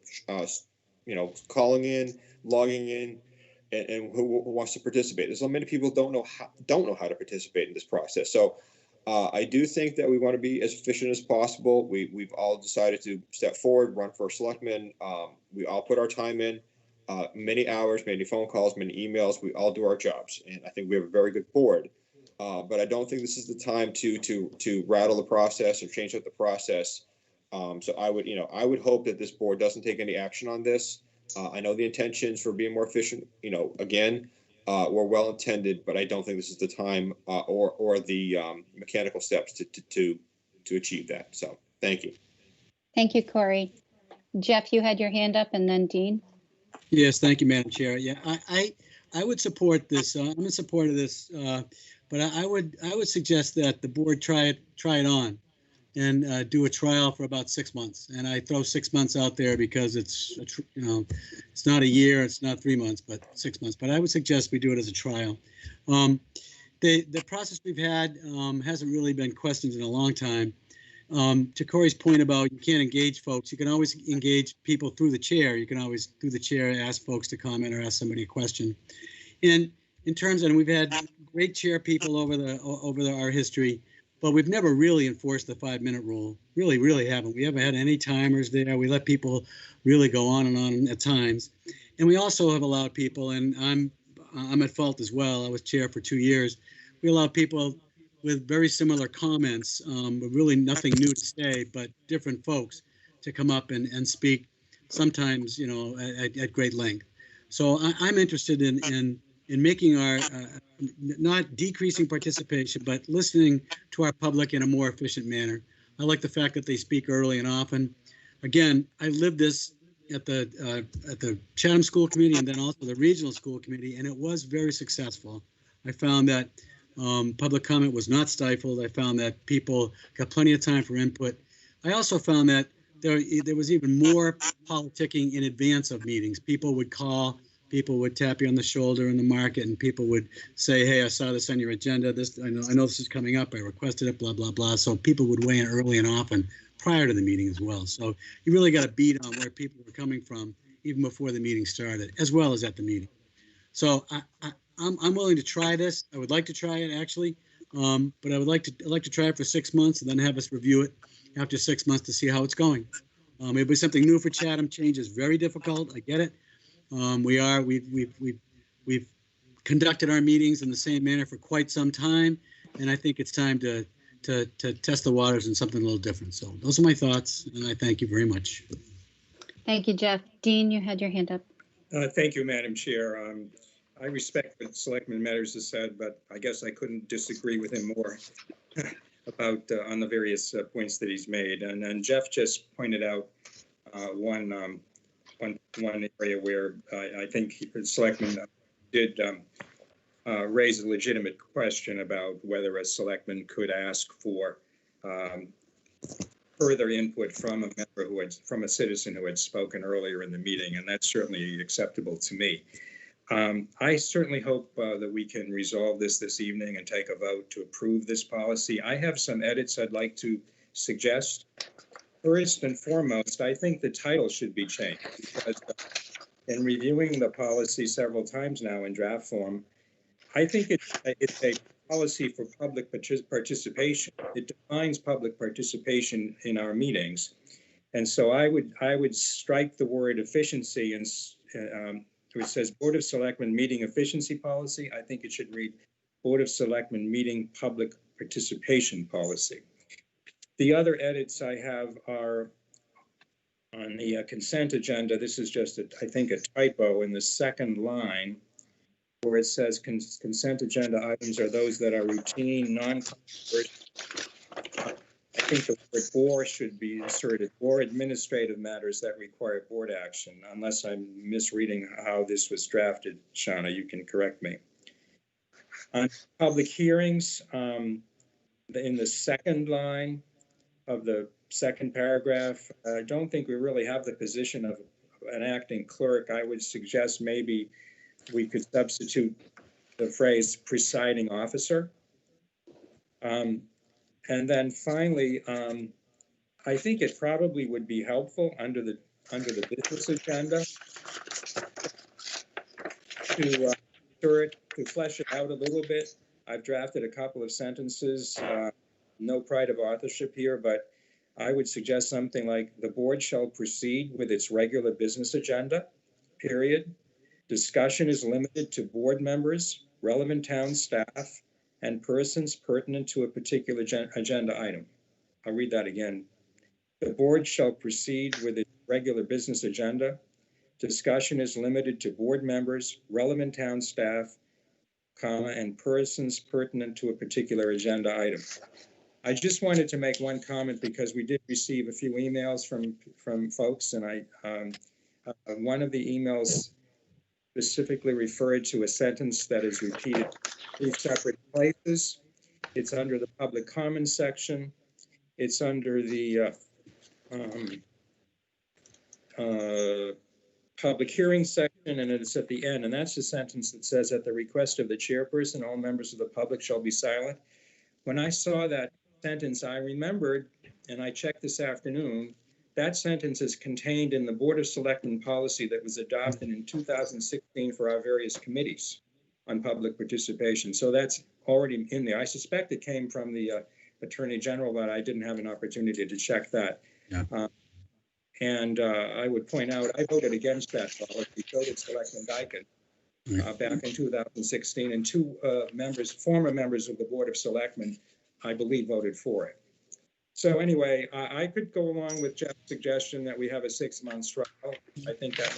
calling in, logging in, and who wants to participate. There's so many people don't know how to participate in this process. So I do think that we want to be as efficient as possible. We've all decided to step forward, run for selectmen. We all put our time in, many hours, many phone calls, many emails. We all do our jobs, and I think we have a very good board. But I don't think this is the time to rattle the process or change up the process. So I would hope that this board doesn't take any action on this. I know the intentions for being more efficient, again, were well intended, but I don't think this is the time or the mechanical steps to achieve that. So thank you. Thank you, Corey. Jeff, you had your hand up, and then Dean. Yes, thank you, Madam Chair. Yeah, I would support this. I'm in support of this, but I would suggest that the board try it on and do a trial for about 6 months. And I throw 6 months out there because it's not a year, it's not 3 months, but 6 months. But I would suggest we do it as a trial. The process we've had hasn't really been questioned in a long time. To Corey's point about you can't engage folks, you can always engage people through the chair. You can always, through the chair, ask folks to comment or ask somebody a question. And in terms of, and we've had great chair people over our history, but we've never really enforced the 5-minute rule. Really haven't. We haven't had any timers there. We let people really go on and on at times. And we also have allowed people, and I'm at fault as well. I was chair for 2 years. We allowed people with very similar comments, with really nothing new to say, but different folks to come up and speak, sometimes, at great length. So I'm interested in making our, not decreasing participation, but listening to our public in a more efficient manner. I like the fact that they speak early and often. Again, I lived this at the Chatham School Committee and then also the Regional School Committee, and it was very successful. I found that public comment was not stifled. I found that people got plenty of time for input. I also found that there was even more politicking in advance of meetings. People would call, people would tap you on the shoulder in the market, and people would say, hey, I saw this on your agenda. I know this is coming up. I requested it, blah, blah, blah. So people would weigh in early and often prior to the meeting as well. So you really got a beat on where people were coming from even before the meeting started, as well as at the meeting. So I'm willing to try this. I would like to try it, actually, but I would like to try it for 6 months and then have us review it after 6 months to see how it's going. It'll be something new for Chatham. Change is very difficult. I get it. We've conducted our meetings in the same manner for quite some time, and I think it's time to test the waters in something a little different. So those are my thoughts, and I thank you very much. Thank you, Jeff. Dean, you had your hand up. Thank you, Madam Chair. I respect what Selectman Metters has said, but I guess I couldn't disagree with him more about on the various points that he's made. And Jeff just pointed out one area where I think Selectman did raise a legitimate question about whether a selectman could ask for further input from a member from a citizen who had spoken earlier in the meeting, and that's certainly acceptable to me. I certainly hope that we can resolve this evening and take a vote to approve this policy. I have some edits I'd like to suggest. First and foremost, I think the title should be changed, because in reviewing the policy several times now in draft form, I think it's a policy for public participation. It defines public participation in our meetings. And so I would strike the word efficiency and it says Board of Selectmen Meeting Efficiency Policy. I think it should read Board of Selectmen Meeting Public Participation Policy. The other edits I have are on the consent agenda. This is just, I think, a typo in the second line where it says consent agenda items are those that are routine, non-controversial. I think the word or should be inserted, or administrative matters that require board action, unless I'm misreading how this was drafted. Shauna, you can correct me. On public hearings, in the second line of the second paragraph, I don't think we really have the position of an acting clerk. I would suggest maybe we could substitute the phrase presiding officer. And then finally, I think it probably would be helpful under the business agenda to flesh it out a little bit. I've drafted a couple of sentences, no pride of authorship here, but I would suggest something like the board shall proceed with its regular business agenda, period. Discussion is limited to board members, relevant town staff, and persons pertinent to a particular agenda item. I'll read that again. The board shall proceed with its regular business agenda. Discussion is limited to board members, relevant town staff, and persons pertinent to a particular agenda item. I just wanted to make one comment because we did receive a few emails from folks, and one of the emails specifically referred to a sentence that is repeated in 3 separate places. It's under the public comments section. It's under the public hearing section, and it's at the end. And that's the sentence that says, at the request of the chairperson, all members of the public shall be silent. When I saw that sentence, I remembered, and I checked this afternoon, that sentence is contained in the Board of Selectmen policy that was adopted in 2016 for our various committees on public participation. So that's already in there. I suspect it came from the Attorney General, but I didn't have an opportunity to check that. Yeah. And I would point out, I voted against that policy. So did Selectman Dyken back in 2016, and 2 former members of the Board of Selectmen, I believe, voted for it. So anyway, I could go along with Jeff's suggestion that we have a 6-month trial. I think that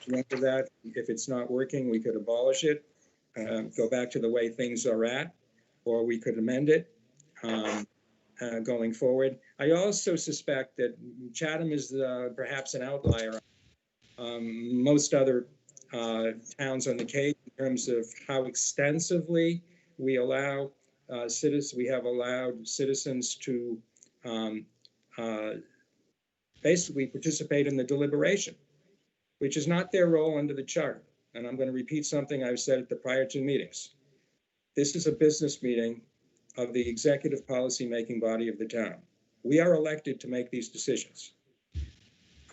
makes sense. That if it's not working, we could abolish it, go back to the way things are at, or we could amend it going forward. I also suspect that Chatham is perhaps an outlier. Most other towns on the Cape in terms of how extensively we allow we have allowed citizens to basically participate in the deliberation, which is not their role under the charter. And I'm going to repeat something I've said at the prior 2 meetings. This is a business meeting of the executive policy-making body of the town. We are elected to make these decisions.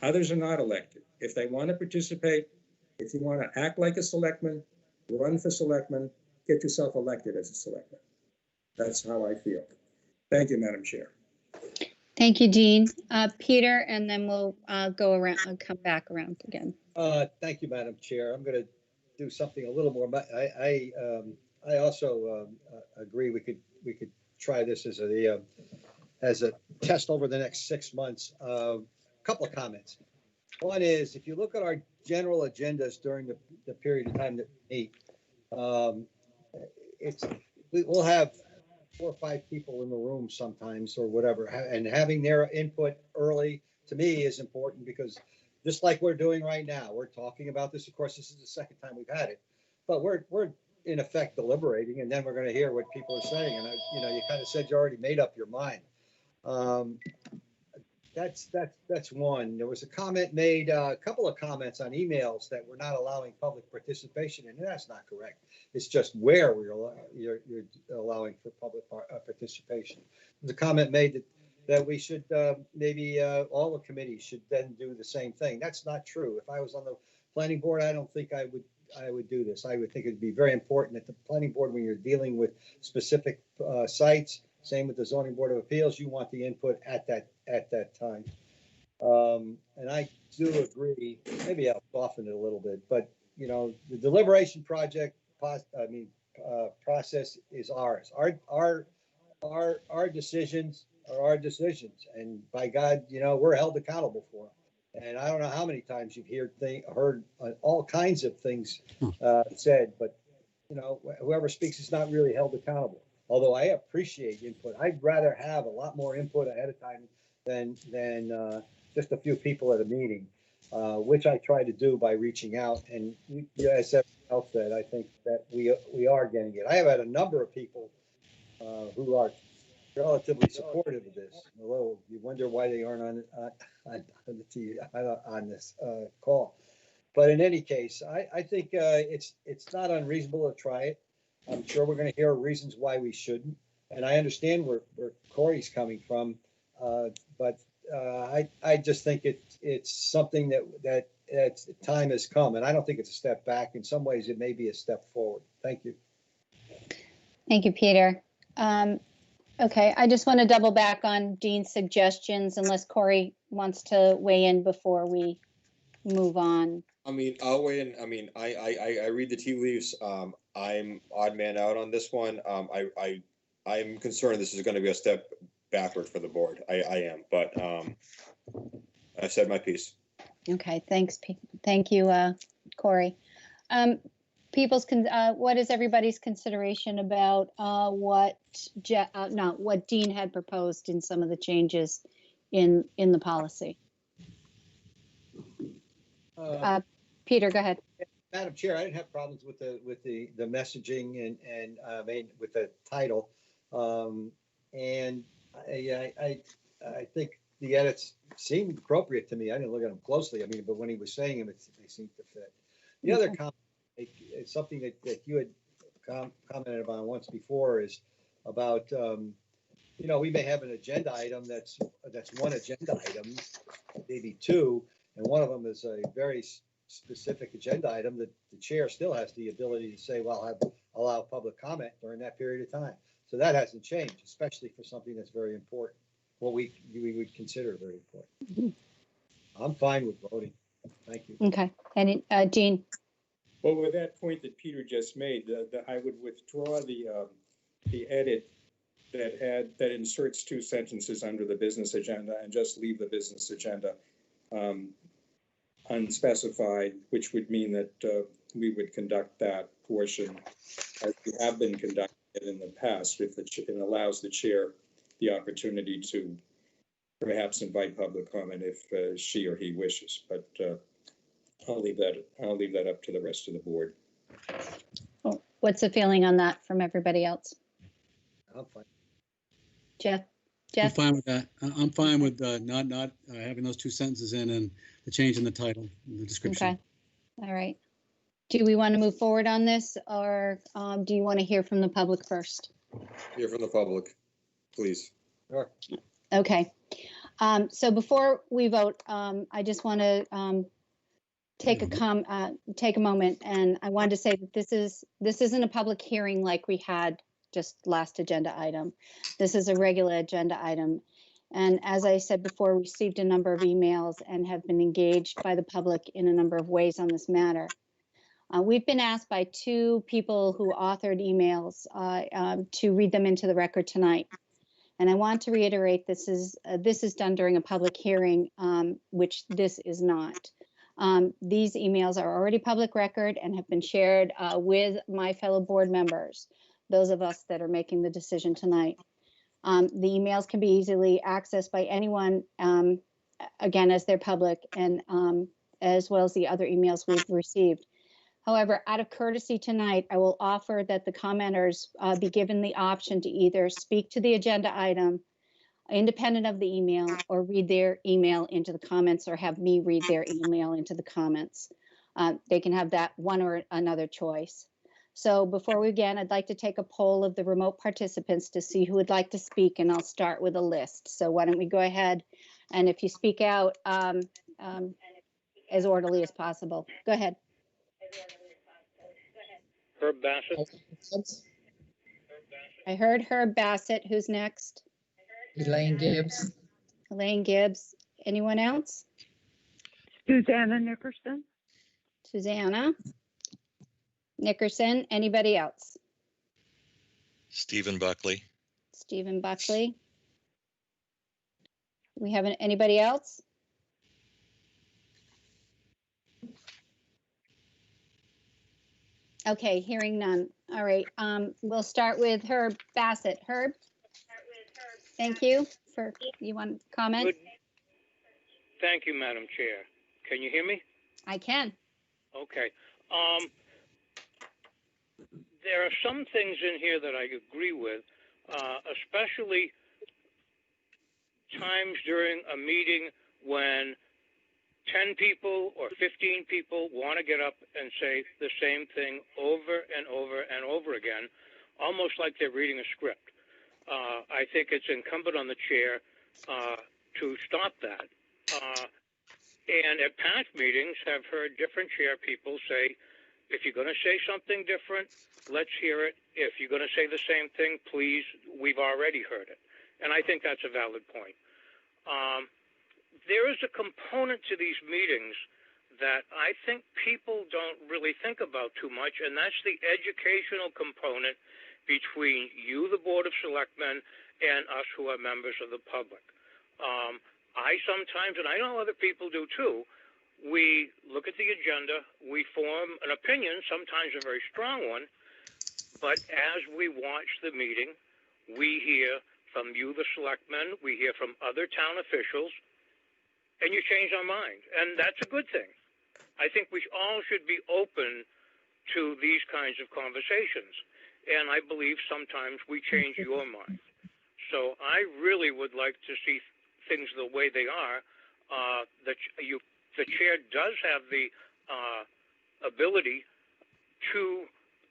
Others are not elected. If they want to participate, if you want to act like a selectman, run for selectman, get yourself elected as a selectman. That's how I feel. Thank you, Madam Chair. Thank you, Dean. Peter, and then we'll go around and come back around again. Thank you, Madam Chair. I'm going to do something a little more. I also agree we could try this as a test over the next 6 months. Couple of comments. One is, if you look at our general agendas during the period of time that we meet, we'll have 4 or 5 people in the room sometimes or whatever, and having their input early to me is important, because just like we're doing right now, we're talking about this. Of course, this is the second time we've had it, but we're in effect deliberating, and then we're going to hear what people are saying. And you kind of said you already made up your mind. That's one. There was a comment made, a couple of comments on emails that we're not allowing public participation, and that's not correct. It's just where you're allowing for public participation. There's a comment made that we should maybe all the committees should then do the same thing. That's not true. If I was on the planning board, I don't think I would do this. I would think it'd be very important that the planning board, when you're dealing with specific sites, same with the zoning board of appeals, you want the input at that time. And I do agree, maybe I'll soften it a little bit. But, you know, the deliberation process is ours. Our decisions are our decisions. And by God, you know, we're held accountable for them. And I don't know how many times you've heard all kinds of things said, but, you know, whoever speaks is not really held accountable. Although I appreciate input. I'd rather have a lot more input ahead of time than just a few people at a meeting, which I try to do by reaching out. And as everyone else said, I think that we are getting it. I have had a number of people who are relatively supportive of this, although you wonder why they aren't on this call. But in any case, I think it's not unreasonable to try it. I'm sure we're going to hear reasons why we shouldn't, and I understand where Corey's coming from, but I just think it's something that time has come, and I don't think it's a step back. In some ways, it may be a step forward. Thank you. Thank you, Peter. Okay, I just want to double back on Dean's suggestions, unless Corey wants to weigh in before we move on. I mean, I'll weigh in. I mean, I read the tea leaves. I'm odd man out on this one. I'm concerned this is going to be a step backward for the board. I am, but I said my piece. Okay, thanks. Thank you, Corey. What is everybody's consideration about what Dean had proposed in some of the changes in the policy? Peter, go ahead. Madam Chair, I didn't have problems with the messaging and I mean with the title, and I think the edits seemed appropriate to me. I didn't look at them closely. I mean, but when he was saying them, they seemed to fit. The other comment, it's something that you had commented upon once before, is about you know, we may have an agenda item that's one agenda item, maybe two, and one of them is a very specific agenda item that the chair still has the ability to say, well, I'll allow public comment during that period of time. So that hasn't changed, especially for something that's very important. What we would consider very important. I'm fine with voting. Thank you. Okay. And Dean? Well, with that point that Peter just made, I would withdraw the edit that inserts two sentences under the business agenda and just leave the business agenda unspecified, which would mean that we would conduct that portion as we have been conducting it in the past, if it allows the chair the opportunity to perhaps invite public comment if she or he wishes. But I'll leave that up to the rest of the board. Well, what's the feeling on that from everybody else? I'm fine. Jeff? I'm fine with that. I'm fine with not having those two sentences in and the change in the title, the description. Okay. All right. Do we want to move forward on this, or do you want to hear from the public first? Hear from the public, please. Sure. Okay. So before we vote, I just want to take a moment, and I wanted to say that this isn't a public hearing like we had just last agenda item. This is a regular agenda item. And as I said before, we received a number of emails and have been engaged by the public in a number of ways on this matter. We've been asked by two people who authored emails to read them into the record tonight. And I want to reiterate, this is done during a public hearing, which this is not. These emails are already public record and have been shared with my fellow board members, those of us that are making the decision tonight. The emails can be easily accessed by anyone, again, as they're public, and as well as the other emails we've received. However, out of courtesy tonight, I will offer that the commenters be given the option to either speak to the agenda item independent of the email, or read their email into the comments, or have me read their email into the comments. They can have that one or another choice. So before we begin, I'd like to take a poll of the remote participants to see who would like to speak, and I'll start with a list. So why don't we go ahead, and if you speak out as orderly as possible. Go ahead. Herb Bassett. I heard Herb Bassett. Who's next? Elaine Gibbs. Elaine Gibbs. Anyone else? Susanna Nickerson. Susanna, Nickerson, anybody else? Stephen Buckley. Stephen Buckley. We haven't, anybody else? Okay, hearing none. All right, we'll start with Herb Bassett. Herb? Thank you for, you want to comment? Good. Thank you, Madam Chair. Can you hear me? I can. Okay. There are some things in here that I agree with, especially times during a meeting when 10 people or 15 people want to get up and say the same thing over and over and over again, almost like they're reading a script. I think it's incumbent on the chair to stop that. And at past meetings, have heard different chair people say, if you're going to say something different, let's hear it. If you're going to say the same thing, please, we've already heard it. And I think that's a valid point. There is a component to these meetings that I think people don't really think about too much, and that's the educational component between you, the Board of Selectmen, and us who are members of the public. I sometimes, and I know other people do too, we look at the agenda, we form an opinion, sometimes a very strong one, but as we watch the meeting, we hear from you, the selectmen, we hear from other town officials, and you change our mind. And that's a good thing. I think we all should be open to these kinds of conversations. And I believe sometimes we change your mind. So I really would like to see things the way they are. The chair does have the ability to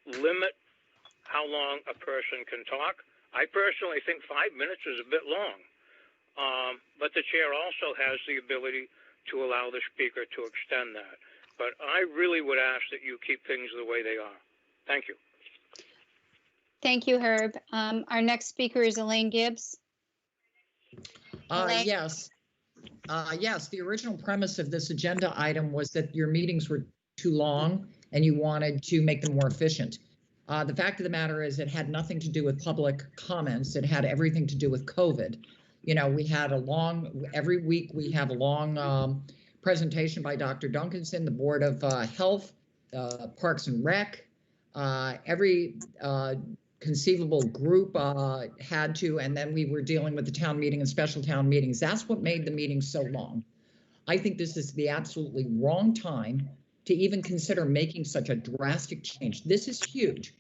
limit how long a person can talk. I personally think 5 minutes is a bit long, but the chair also has the ability to allow the speaker to extend that. But I really would ask that you keep things the way they are. Thank you. Thank you, Herb. Our next speaker is Elaine Gibbs. Yes. Yes, the original premise of this agenda item was that your meetings were too long and you wanted to make them more efficient. The fact of the matter is it had nothing to do with public comments. It had everything to do with COVID. You know, we had every week we have a long presentation by Dr. Duncanson, the Board of Health, Parks and Rec, every conceivable group had to, and then we were dealing with the town meeting and special town meetings. That's what made the meeting so long. I think this is the absolutely wrong time to even consider making such a drastic change. This is huge.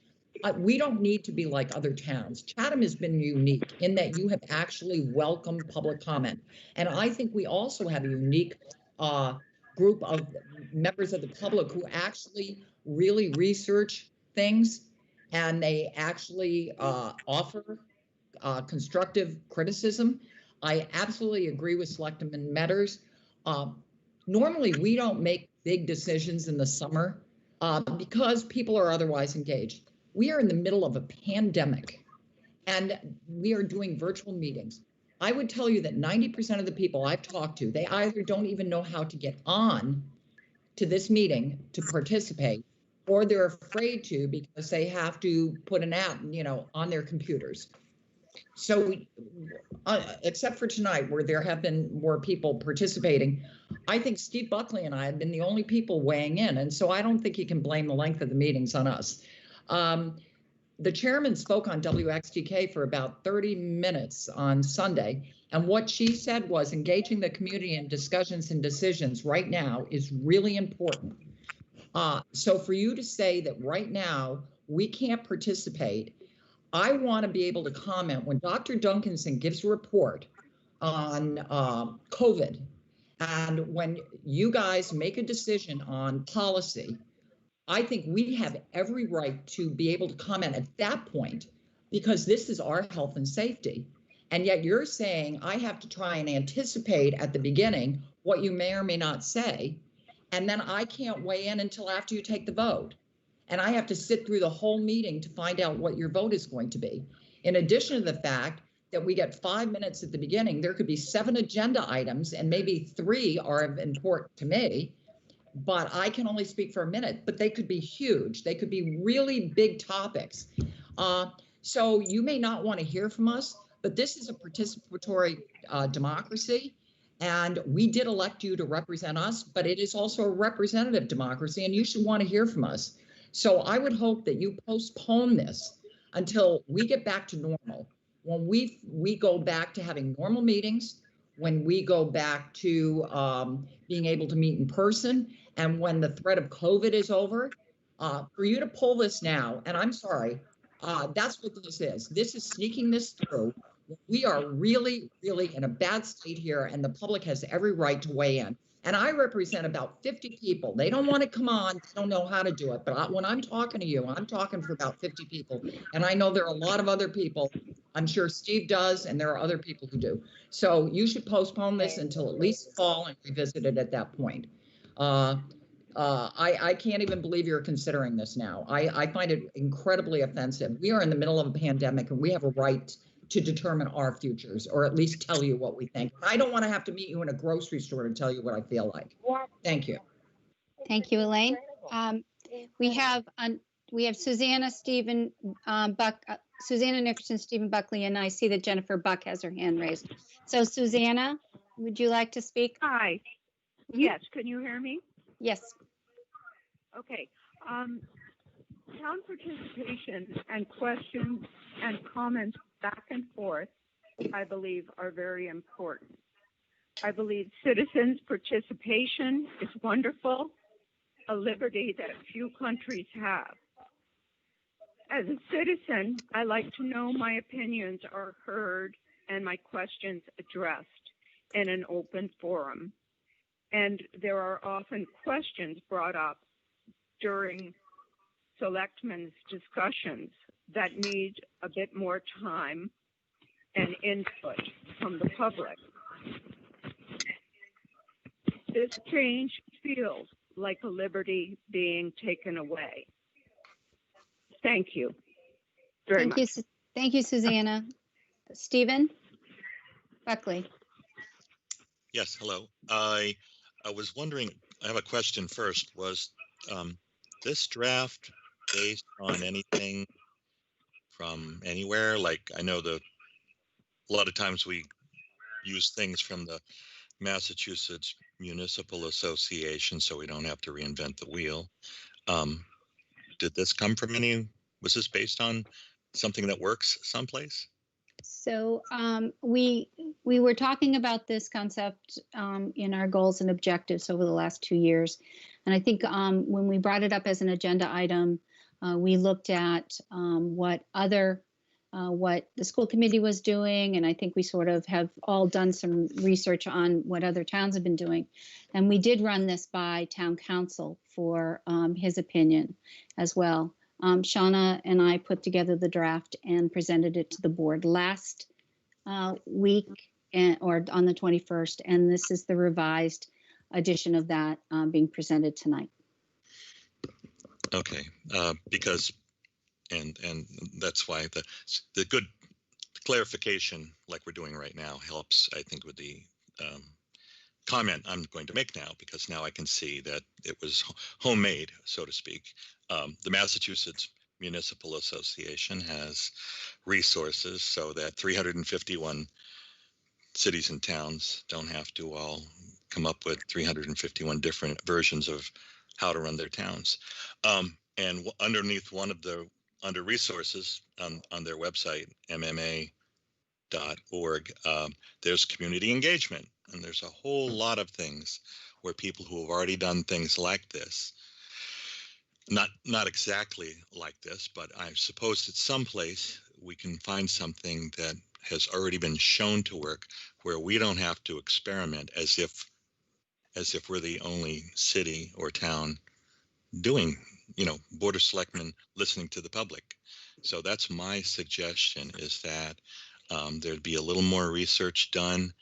We don't need to be like other towns. Chatham has been unique in that you have actually welcomed public comment. And I think we also have a unique group of members of the public who actually really research things and they actually offer constructive criticism. I absolutely agree with Selectman Metters. Normally, we don't make big decisions in the summer because people are otherwise engaged. We are in the middle of a pandemic and we are doing virtual meetings. I would tell you that 90% of the people I've talked to, they either don't even know how to get on to this meeting to participate, or they're afraid to because they have to put an app, on their computers. So except for tonight where there have been more people participating, I think Steve Buckley and I have been the only people weighing in. And so I don't think you can blame the length of the meetings on us. The chairman spoke on WXTK for about 30 minutes on Sunday. And what she said was engaging the community in discussions and decisions right now is really important. So for you to say that right now we can't participate, I want to be able to comment when Dr. Duncanson gives a report on COVID and when you guys make a decision on policy. I think we have every right to be able to comment at that point because this is our health and safety. And yet you're saying I have to try and anticipate at the beginning what you may or may not say. And then I can't weigh in until after you take the vote. And I have to sit through the whole meeting to find out what your vote is going to be. In addition to the fact that we get 5 minutes at the beginning, there could be 7 agenda items and maybe 3 are important to me. but I can only speak for a minute, but they could be huge. They could be really big topics. So you may not want to hear from us, but this is a participatory democracy. And we did elect you to represent us, but it is also a representative democracy, and you should want to hear from us. So I would hope that you postpone this until we get back to normal. When we go back to having normal meetings, when we go back to being able to meet in person, and when the threat of COVID is over, for you to pull this now, and I'm sorry, that's what this is. This is sneaking this through. We are really, really in a bad state here, and the public has every right to weigh in. And I represent about 50 people. They don't want to come on. They don't know how to do it. But when I'm talking to you, I'm talking for about 50 people. And I know there are a lot of other people. I'm sure Steve does, and there are other people who do. So you should postpone this until at least fall and revisit it at that point. I can't even believe you're considering this now. I find it incredibly offensive. We are in the middle of a pandemic, and we have a right to determine our futures, or at least tell you what we think. I don't want to have to meet you in a grocery store to tell you what I feel like. Thank you. Thank you, Elaine. We have Susanna, Stephen, Susanna Nickerson, Stephen Buckley, and I see that Jennifer Buck has her hand raised. So Susanna, would you like to speak? Hi. Yes, can you hear me? Yes. Okay. Town participation and questions and comments back and forth, I believe, are very important. I believe citizens' participation is wonderful, a liberty that few countries have. As a citizen, I like to know my opinions are heard and my questions addressed in an open forum. And there are often questions brought up during selectmen's discussions that need a bit more time and input from the public. This change feels like a liberty being taken away. Thank you very much. Thank you, Susanna. Stephen Buckley. Yes, hello. I was wondering, I have a question first. Was this draft based on anything from anywhere? Like, I know a lot of times we use things from the Massachusetts Municipal Association, so we don't have to reinvent the wheel. Did this come from was this based on something that works someplace? So we were talking about this concept in our goals and objectives over the last 2 years. And I think when we brought it up as an agenda item, we looked at what the school committee was doing. And I think we sort of have all done some research on what other towns have been doing. And we did run this by town council for his opinion as well. Shauna and I put together the draft and presented it to the board last week or on the 21st. And this is the revised edition of that being presented tonight. Okay, because, and that's why the good clarification like we're doing right now helps, I think, with the comment I'm going to make now, because now I can see that it was homemade, so to speak. The Massachusetts Municipal Association has resources so that 351 cities and towns don't have to all come up with 351 different versions of how to run their towns. And underneath under resources on their website, MMA.org, there's community engagement. And there's a whole lot of things where people who have already done things like this, not exactly like this, but I suppose at some place we can find something that has already been shown to work, where we don't have to experiment as if we're the only city or town doing, Board of Selectmen listening to the public. So that's my suggestion, is that there'd be a little more research done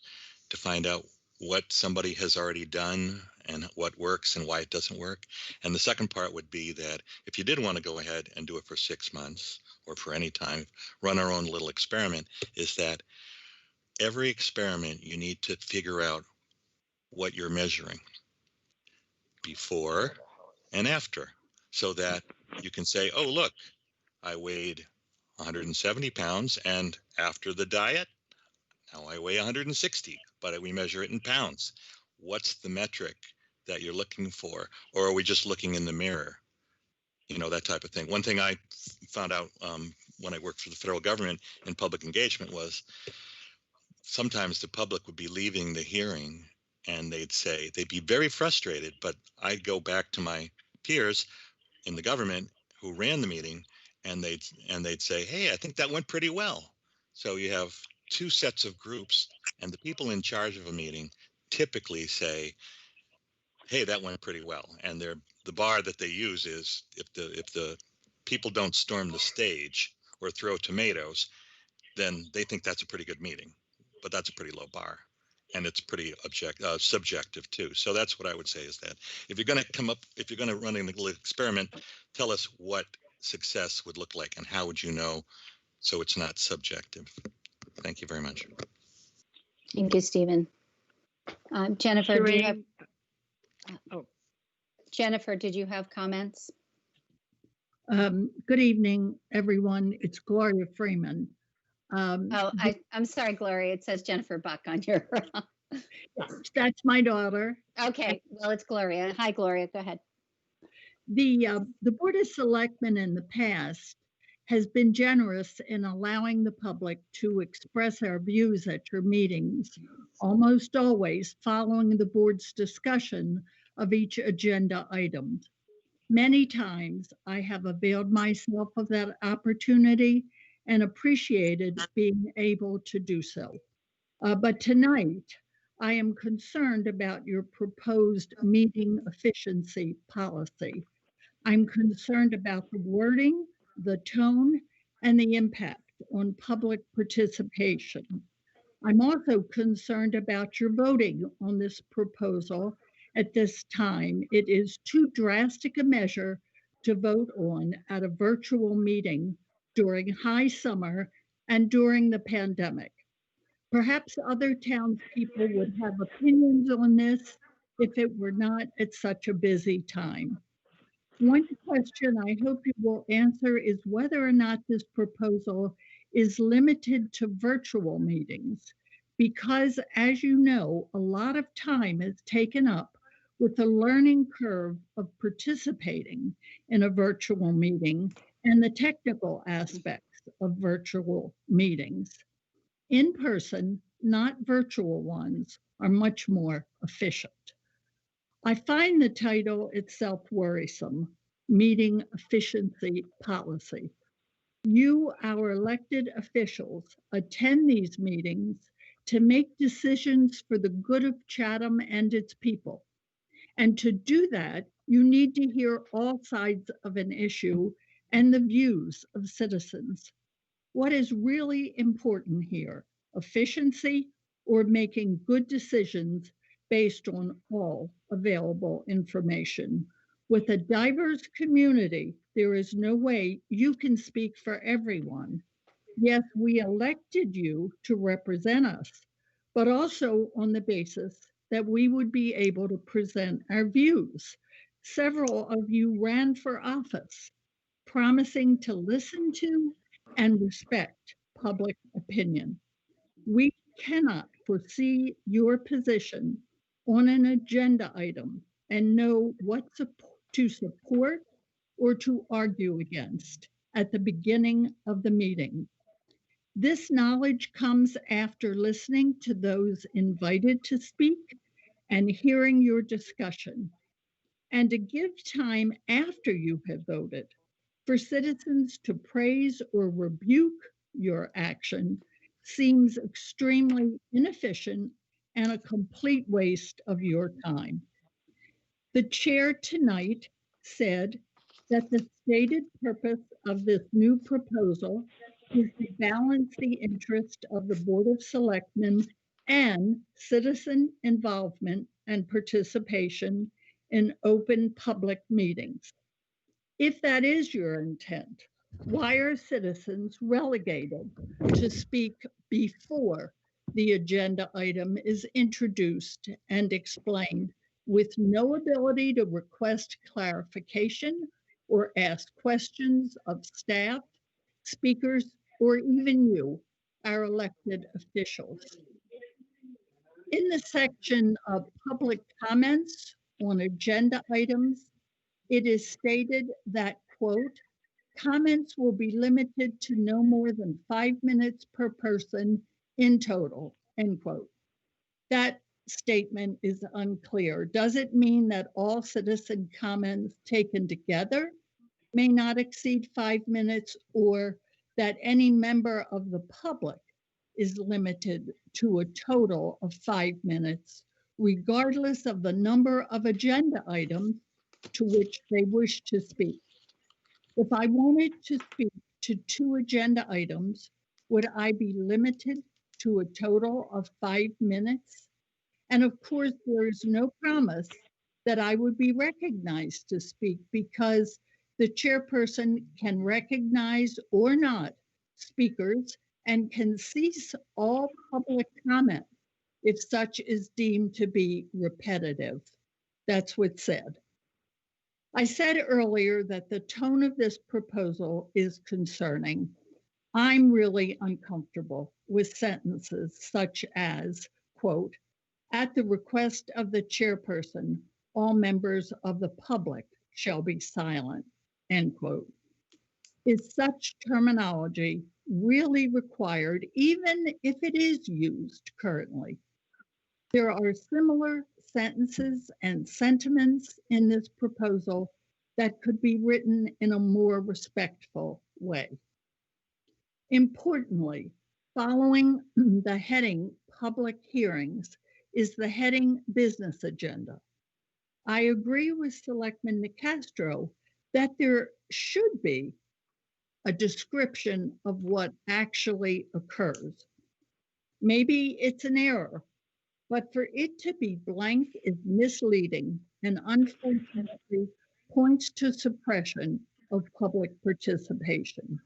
to find out what somebody has already done and what works and why it doesn't work. And the second part would be that if you did want to go ahead and do it for 6 months or for any time, run our own little experiment, is that every experiment you need to figure out what you're measuring. before and after, so that you can say, oh, look, I weighed 170 pounds, and after the diet, now I weigh 160, but we measure it in pounds. What's the metric that you're looking for? Or are we just looking in the mirror? You know, that type of thing. One thing I found out when I worked for the federal government in public engagement was sometimes the public would be leaving the hearing and they'd be very frustrated, but I'd go back to my peers in the government who ran the meeting, and they'd say, hey, I think that went pretty well. So you have two sets of groups, and the people in charge of a meeting typically say, hey, that went pretty well. And the bar that they use is if the people don't storm the stage or throw tomatoes, then they think that's a pretty good meeting. But that's a pretty low bar, and it's pretty subjective too. So that's what I would say, is that if you're going to run a little experiment, tell us what success would look like and how would you know, so it's not subjective. Thank you very much. Thank you, Stephen. Jennifer, do you have? Jennifer, did you have comments? Good evening, everyone. It's Gloria Freeman. I'm sorry, Gloria. It says Jennifer Buck on your. That's my daughter. Okay, well, it's Gloria. Hi, Gloria. Go ahead. The Board of Selectmen in the past has been generous in allowing the public to express our views at your meetings, almost always following the board's discussion of each agenda item. Many times I have availed myself of that opportunity and appreciated being able to do so. But tonight, I am concerned about your proposed meeting efficiency policy. I'm concerned about the wording, the tone, and the impact on public participation. I'm also concerned about your voting on this proposal at this time. It is too drastic a measure to vote on at a virtual meeting during high summer and during the pandemic. Perhaps other townspeople would have opinions on this if it were not at such a busy time. One question I hope you will answer is whether or not this proposal is limited to virtual meetings, because, as you know, a lot of time is taken up with the learning curve of participating in a virtual meeting and the technical aspects of virtual meetings. In person, not virtual ones, are much more efficient. I find the title itself worrisome, Meeting Efficiency Policy. You, our elected officials, attend these meetings to make decisions for the good of Chatham and its people. And to do that, you need to hear all sides of an issue and the views of citizens. What is really important here, efficiency or making good decisions based on all available information? With a diverse community, there is no way you can speak for everyone. Yes, we elected you to represent us, but also on the basis that we would be able to present our views. Several of you ran for office, promising to listen to and respect public opinion. We cannot foresee your position on an agenda item and know what to support or to argue against at the beginning of the meeting. This knowledge comes after listening to those invited to speak and hearing your discussion, and to give time after you have voted for citizens to praise or rebuke your action seems extremely inefficient and a complete waste of your time. The chair tonight said that the stated purpose of this new proposal is to balance the interest of the Board of Selectmen and citizen involvement and participation in open public meetings. If that is your intent, why are citizens relegated to speak before the agenda item is introduced and explained with no ability to request clarification or ask questions of staff, speakers, or even you, our elected officials. In the section of public comments on agenda items, it is stated that, quote, comments will be limited to no more than 5 minutes per person in total, end quote. That statement is unclear. Does it mean that all citizen comments taken together may not exceed 5 minutes, or that any member of the public is limited to a total of 5 minutes, regardless of the number of agenda items to which they wish to speak? If I wanted to speak to 2 agenda items, would I be limited to a total of 5 minutes? And of course, there is no promise that I would be recognized to speak, because the chairperson can recognize or not speakers and can cease all public comment if such is deemed to be repetitive. That's what's said. I said earlier that the tone of this proposal is concerning. I'm really uncomfortable with sentences such as, quote, at the request of the chairperson, all members of the public shall be silent, end quote. Is such terminology really required, even if it is used currently? There are similar sentences and sentiments in this proposal that could be written in a more respectful way. Importantly, following the heading Public Hearings is the heading Business Agenda. I agree with Selectman Nicastro that there should be a description of what actually occurs. Maybe it's an error, but for it to be blank is misleading and unfortunately points to suppression of public participation.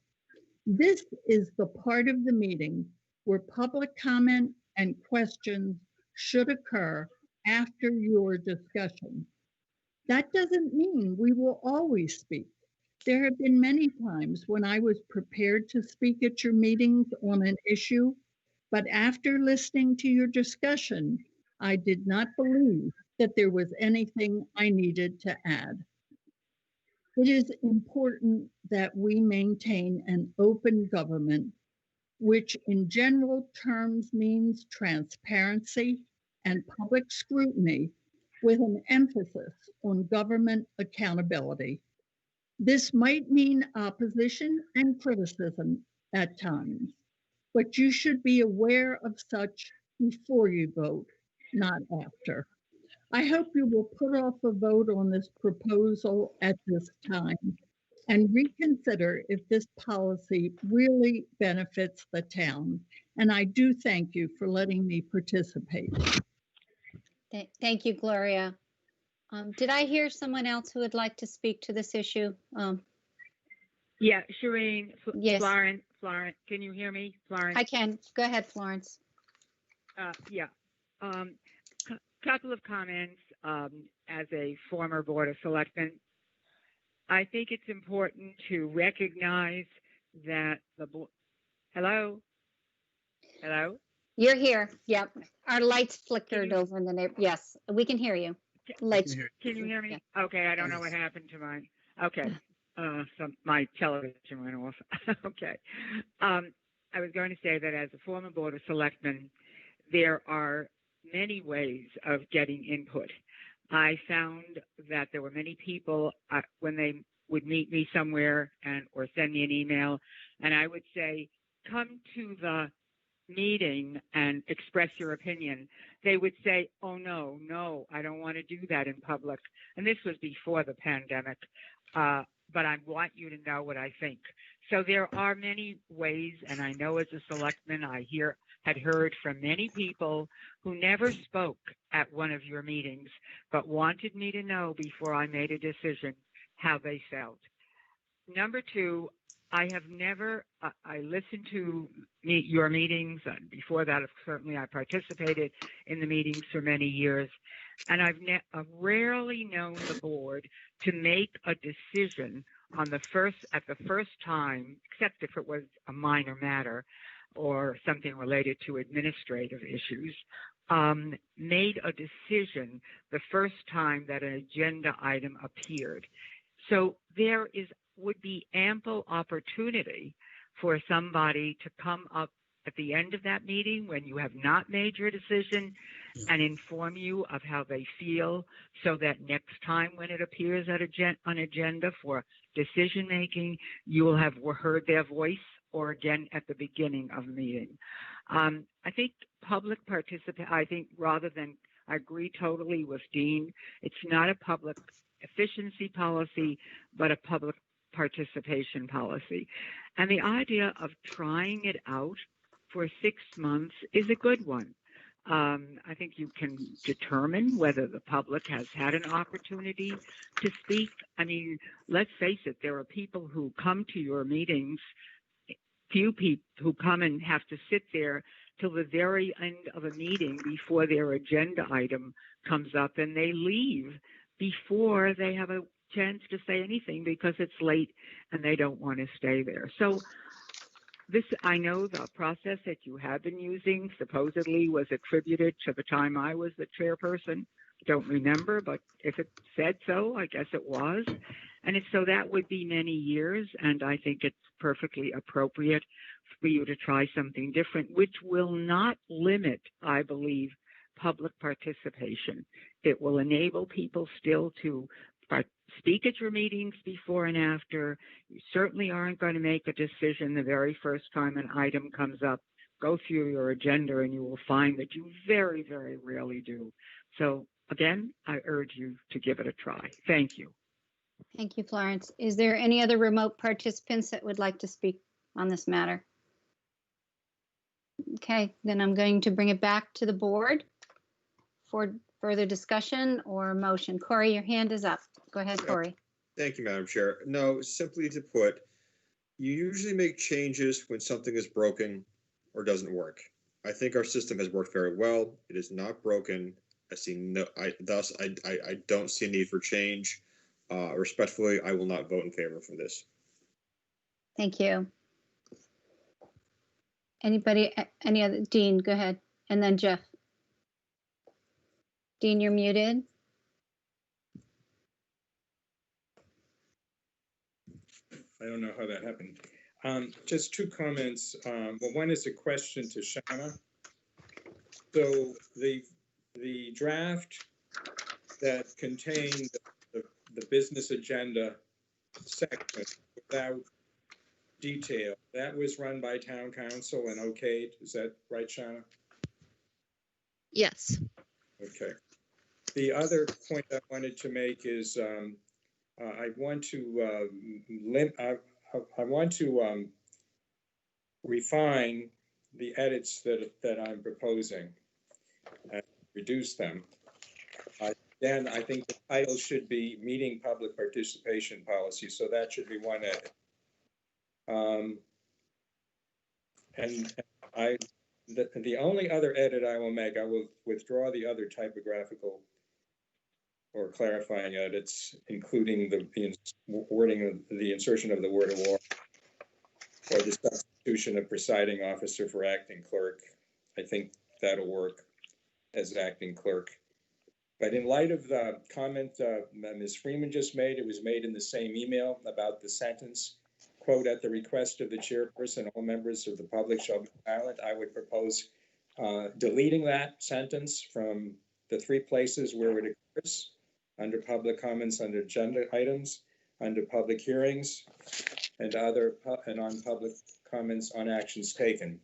This is the part of the meeting where public comment and questions should occur after your discussion. That doesn't mean we will always speak. There have been many times when I was prepared to speak at your meetings on an issue, but after listening to your discussion, I did not believe that there was anything I needed to add. It is important that we maintain an open government, which in general terms means transparency and public scrutiny, with an emphasis on government accountability. This might mean opposition and criticism at times, but you should be aware of such before you vote, not after. I hope you will put off a vote on this proposal at this time and reconsider if this policy really benefits the town. And I do thank you for letting me participate. Thank you, Gloria. Did I hear someone else who would like to speak to this issue? Yeah, Shireen, Yes. Florence, can you hear me? Florence? I can. Go ahead, Florence. Yeah. Couple of comments as a former Board of Selectmen. I think it's important to recognize that the board. Hello? Hello? You're here. Yep. Our lights flickered over in the neighbor. Yes, we can hear you. Lights. Can you hear me? Yeah. Okay, I don't know what happened to mine. Okay, so my television went off. Okay. I was going to say that as a former Board of Selectmen, there are many ways of getting input. I found that there were many people when they would meet me somewhere or send me an email, and I would say, come to the meeting and express your opinion. They would say, oh, no, I don't want to do that in public. And this was before the pandemic, but I want you to know what I think. So there are many ways, and I know as a selectman, I had heard from many people who never spoke at one of your meetings, but wanted me to know before I made a decision how they felt. Number two, I have never, I listened to your meetings. Before that, certainly I participated in the meetings for many years. And I've rarely known the board to make a decision at the first time, except if it was a minor matter or something related to administrative issues, made a decision the first time that an agenda item appeared. So there would be ample opportunity for somebody to come up at the end of that meeting when you have not made your decision and inform you of how they feel, so that next time when it appears on agenda for decision making, you will have heard their voice, or again at the beginning of the meeting. I think public participation, I think rather than, I agree totally with Dean, it's not a public efficiency policy, but a public participation policy. And the idea of trying it out for 6 months is a good one. I think you can determine whether the public has had an opportunity to speak. I mean, let's face it, there are people who come to your meetings, few people who come and have to sit there till the very end of a meeting before their agenda item comes up, and they leave before they have a chance to say anything because it's late and they don't want to stay there. So this, I know the process that you have been using supposedly was attributed to the time I was the chairperson. Don't remember, but if it said so, I guess it was. And so that would be many years, and I think it's perfectly appropriate for you to try something different, which will not limit, I believe, public participation. It will enable people still to speak at your meetings before and after. You certainly aren't going to make a decision the very first time an item comes up. Go through your agenda and you will find that you very, very rarely do. So again, I urge you to give it a try. Thank you. Thank you, Florence. Is there any other remote participants that would like to speak on this matter? Okay, then I'm going to bring it back to the board for further discussion or motion. Corey, your hand is up. Go ahead, Corey. Thank you, Madam Chair. No, simply to put, you usually make changes when something is broken or doesn't work. I think our system has worked very well. It is not broken. I don't see a need for change. Respectfully, I will not vote in favor for this. Thank you. Anybody, any other? Dean, go ahead. And then Jeff. Dean, you're muted. I don't know how that happened. Just two comments. Well, one is a question to Shauna. So the draft that contained the business agenda section without detail, that was run by town council and okayed. Is that right, Shauna? Yes. Okay. The other point I wanted to make is I want to refine the edits that I'm proposing and reduce them. Then I think the title should be Meeting Public Participation Policy, so that should be one edit. The only other edit I will make, I will withdraw the other typographical or clarifying edits, including the wording of the insertion of the word award or the substitution of presiding officer for acting clerk. I think that'll work as acting clerk. But in light of the comment Ms. Freeman just made, it was made in the same email about the sentence, quote, at the request of the chairperson, all members of the public shall be silent. I would propose deleting that sentence from the three places where it occurs: under public comments, under agenda items, under public hearings, and on public comments on actions taken.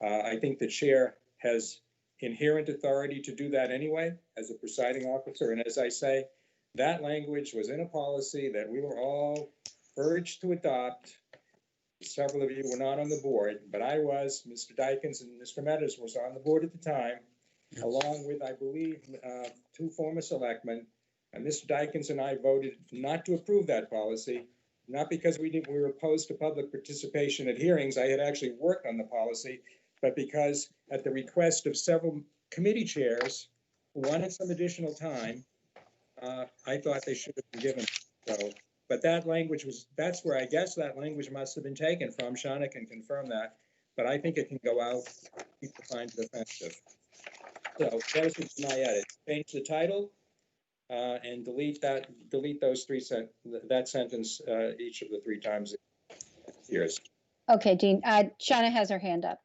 I think the chair has inherent authority to do that anyway as a presiding officer. And as I say, that language was in a policy that we were all urged to adopt. Several of you were not on the board, but I was. Mr. Dykens and Mr. Meadows was on the board at the time, along with, I believe, two former selectmen. And Mr. Dykens and I voted not to approve that policy, not because we were opposed to public participation at hearings. I had actually worked on the policy, but because at the request of several committee chairs who wanted some additional time, I thought they should have been given. So, but that language that's where I guess that language must have been taken from. Shauna can confirm that, but I think it can go out. People find it offensive. So that is my edit. Change the title and delete those that sentence each of the 3 times it appears. Okay, Dean. Shauna has her hand up.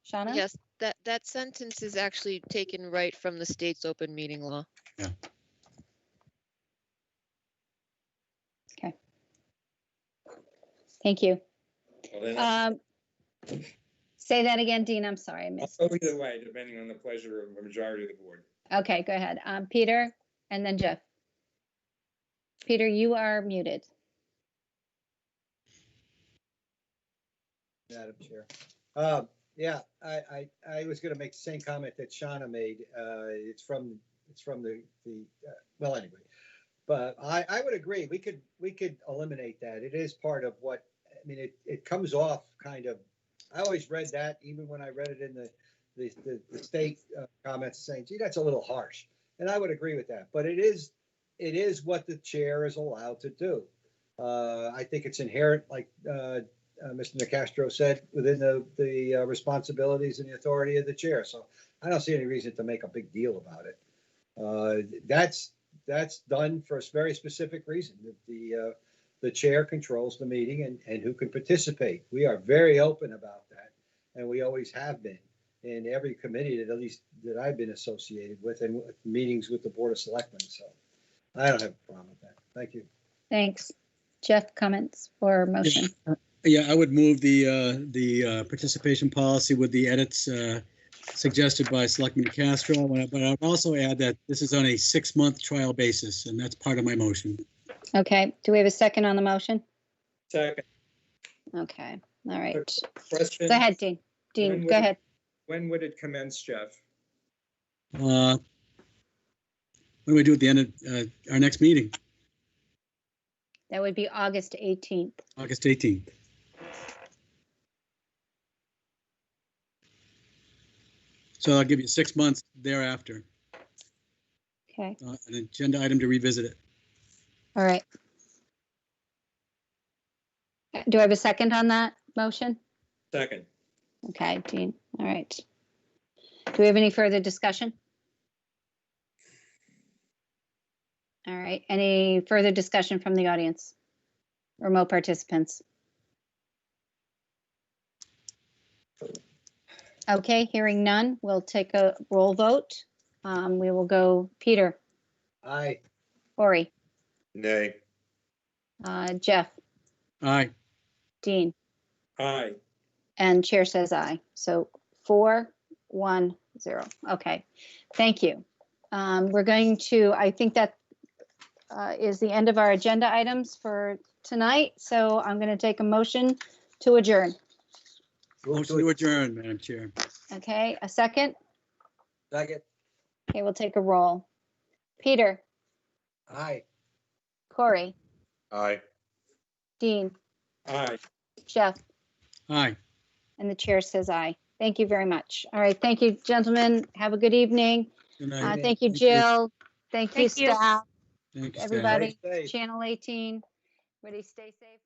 Shauna? Yes, that sentence is actually taken right from the state's open meeting law. Yeah. Okay. Thank you. Well, Say that again, Dean. I'm sorry, I missed. I'll go either way, depending on the pleasure of the majority of the board. Okay, go ahead. Peter and then Jeff. Peter, you are muted. Madam Chair. Yeah, I was going to make the same comment that Shauna made. It's from the well, anyway. But I would agree. We could eliminate that. It is part of what, I mean, it comes off kind of, I always read that even when I read it in the state comments saying, gee, that's a little harsh. And I would agree with that. But it is what the chair is allowed to do. I think it's inherent, like Mr. Nicastro said, within the responsibilities and the authority of the chair. So I don't see any reason to make a big deal about it. That's done for a very specific reason. The chair controls the meeting and who can participate. We are very open about that, and we always have been in every committee that at least that I've been associated with, and with meetings with the Board of Selectmen. So I don't have a problem with that. Thank you. Thanks. Jeff, comments or motion? Yeah, I would move the participation policy with the edits suggested by Selectman Castro, but I'd also add that this is on a 6-month trial basis, and that's part of my motion. Okay. Do we have a second on the motion? Second. Okay. All right. Question. Go ahead, Dean. Dean, go ahead. When would it commence, Jeff? What do we do at the end of our next meeting? That would be August 18th. August 18th. So I'll give you 6 months thereafter. Okay. An agenda item to revisit it. All right. Do I have a second on that motion? Second. Okay, Dean. All right. Do we have any further discussion? All right. Any further discussion from the audience? Remote participants? Okay, hearing none, we'll take a roll vote. We will go Peter. Aye. Corey. Nay. Jeff. Aye. Dean. Aye. And chair says aye. So 4-1-0. Okay, thank you. We're going to, I think that is the end of our agenda items for tonight. So I'm going to take a motion to adjourn. Motion to adjourn, Madam Chair. Okay, a second? Second. Okay, we'll take a roll. Peter. Aye. Corey. Aye. Dean. Aye. Jeff. Aye. And the chair says aye. Thank you very much. All right, thank you, gentlemen. Have a good evening. Good night. Thank you, Jill. Thank you, Thank you. staff. Thank you, staff. Everybody, Stay safe. Channel 18. Everybody stay safe.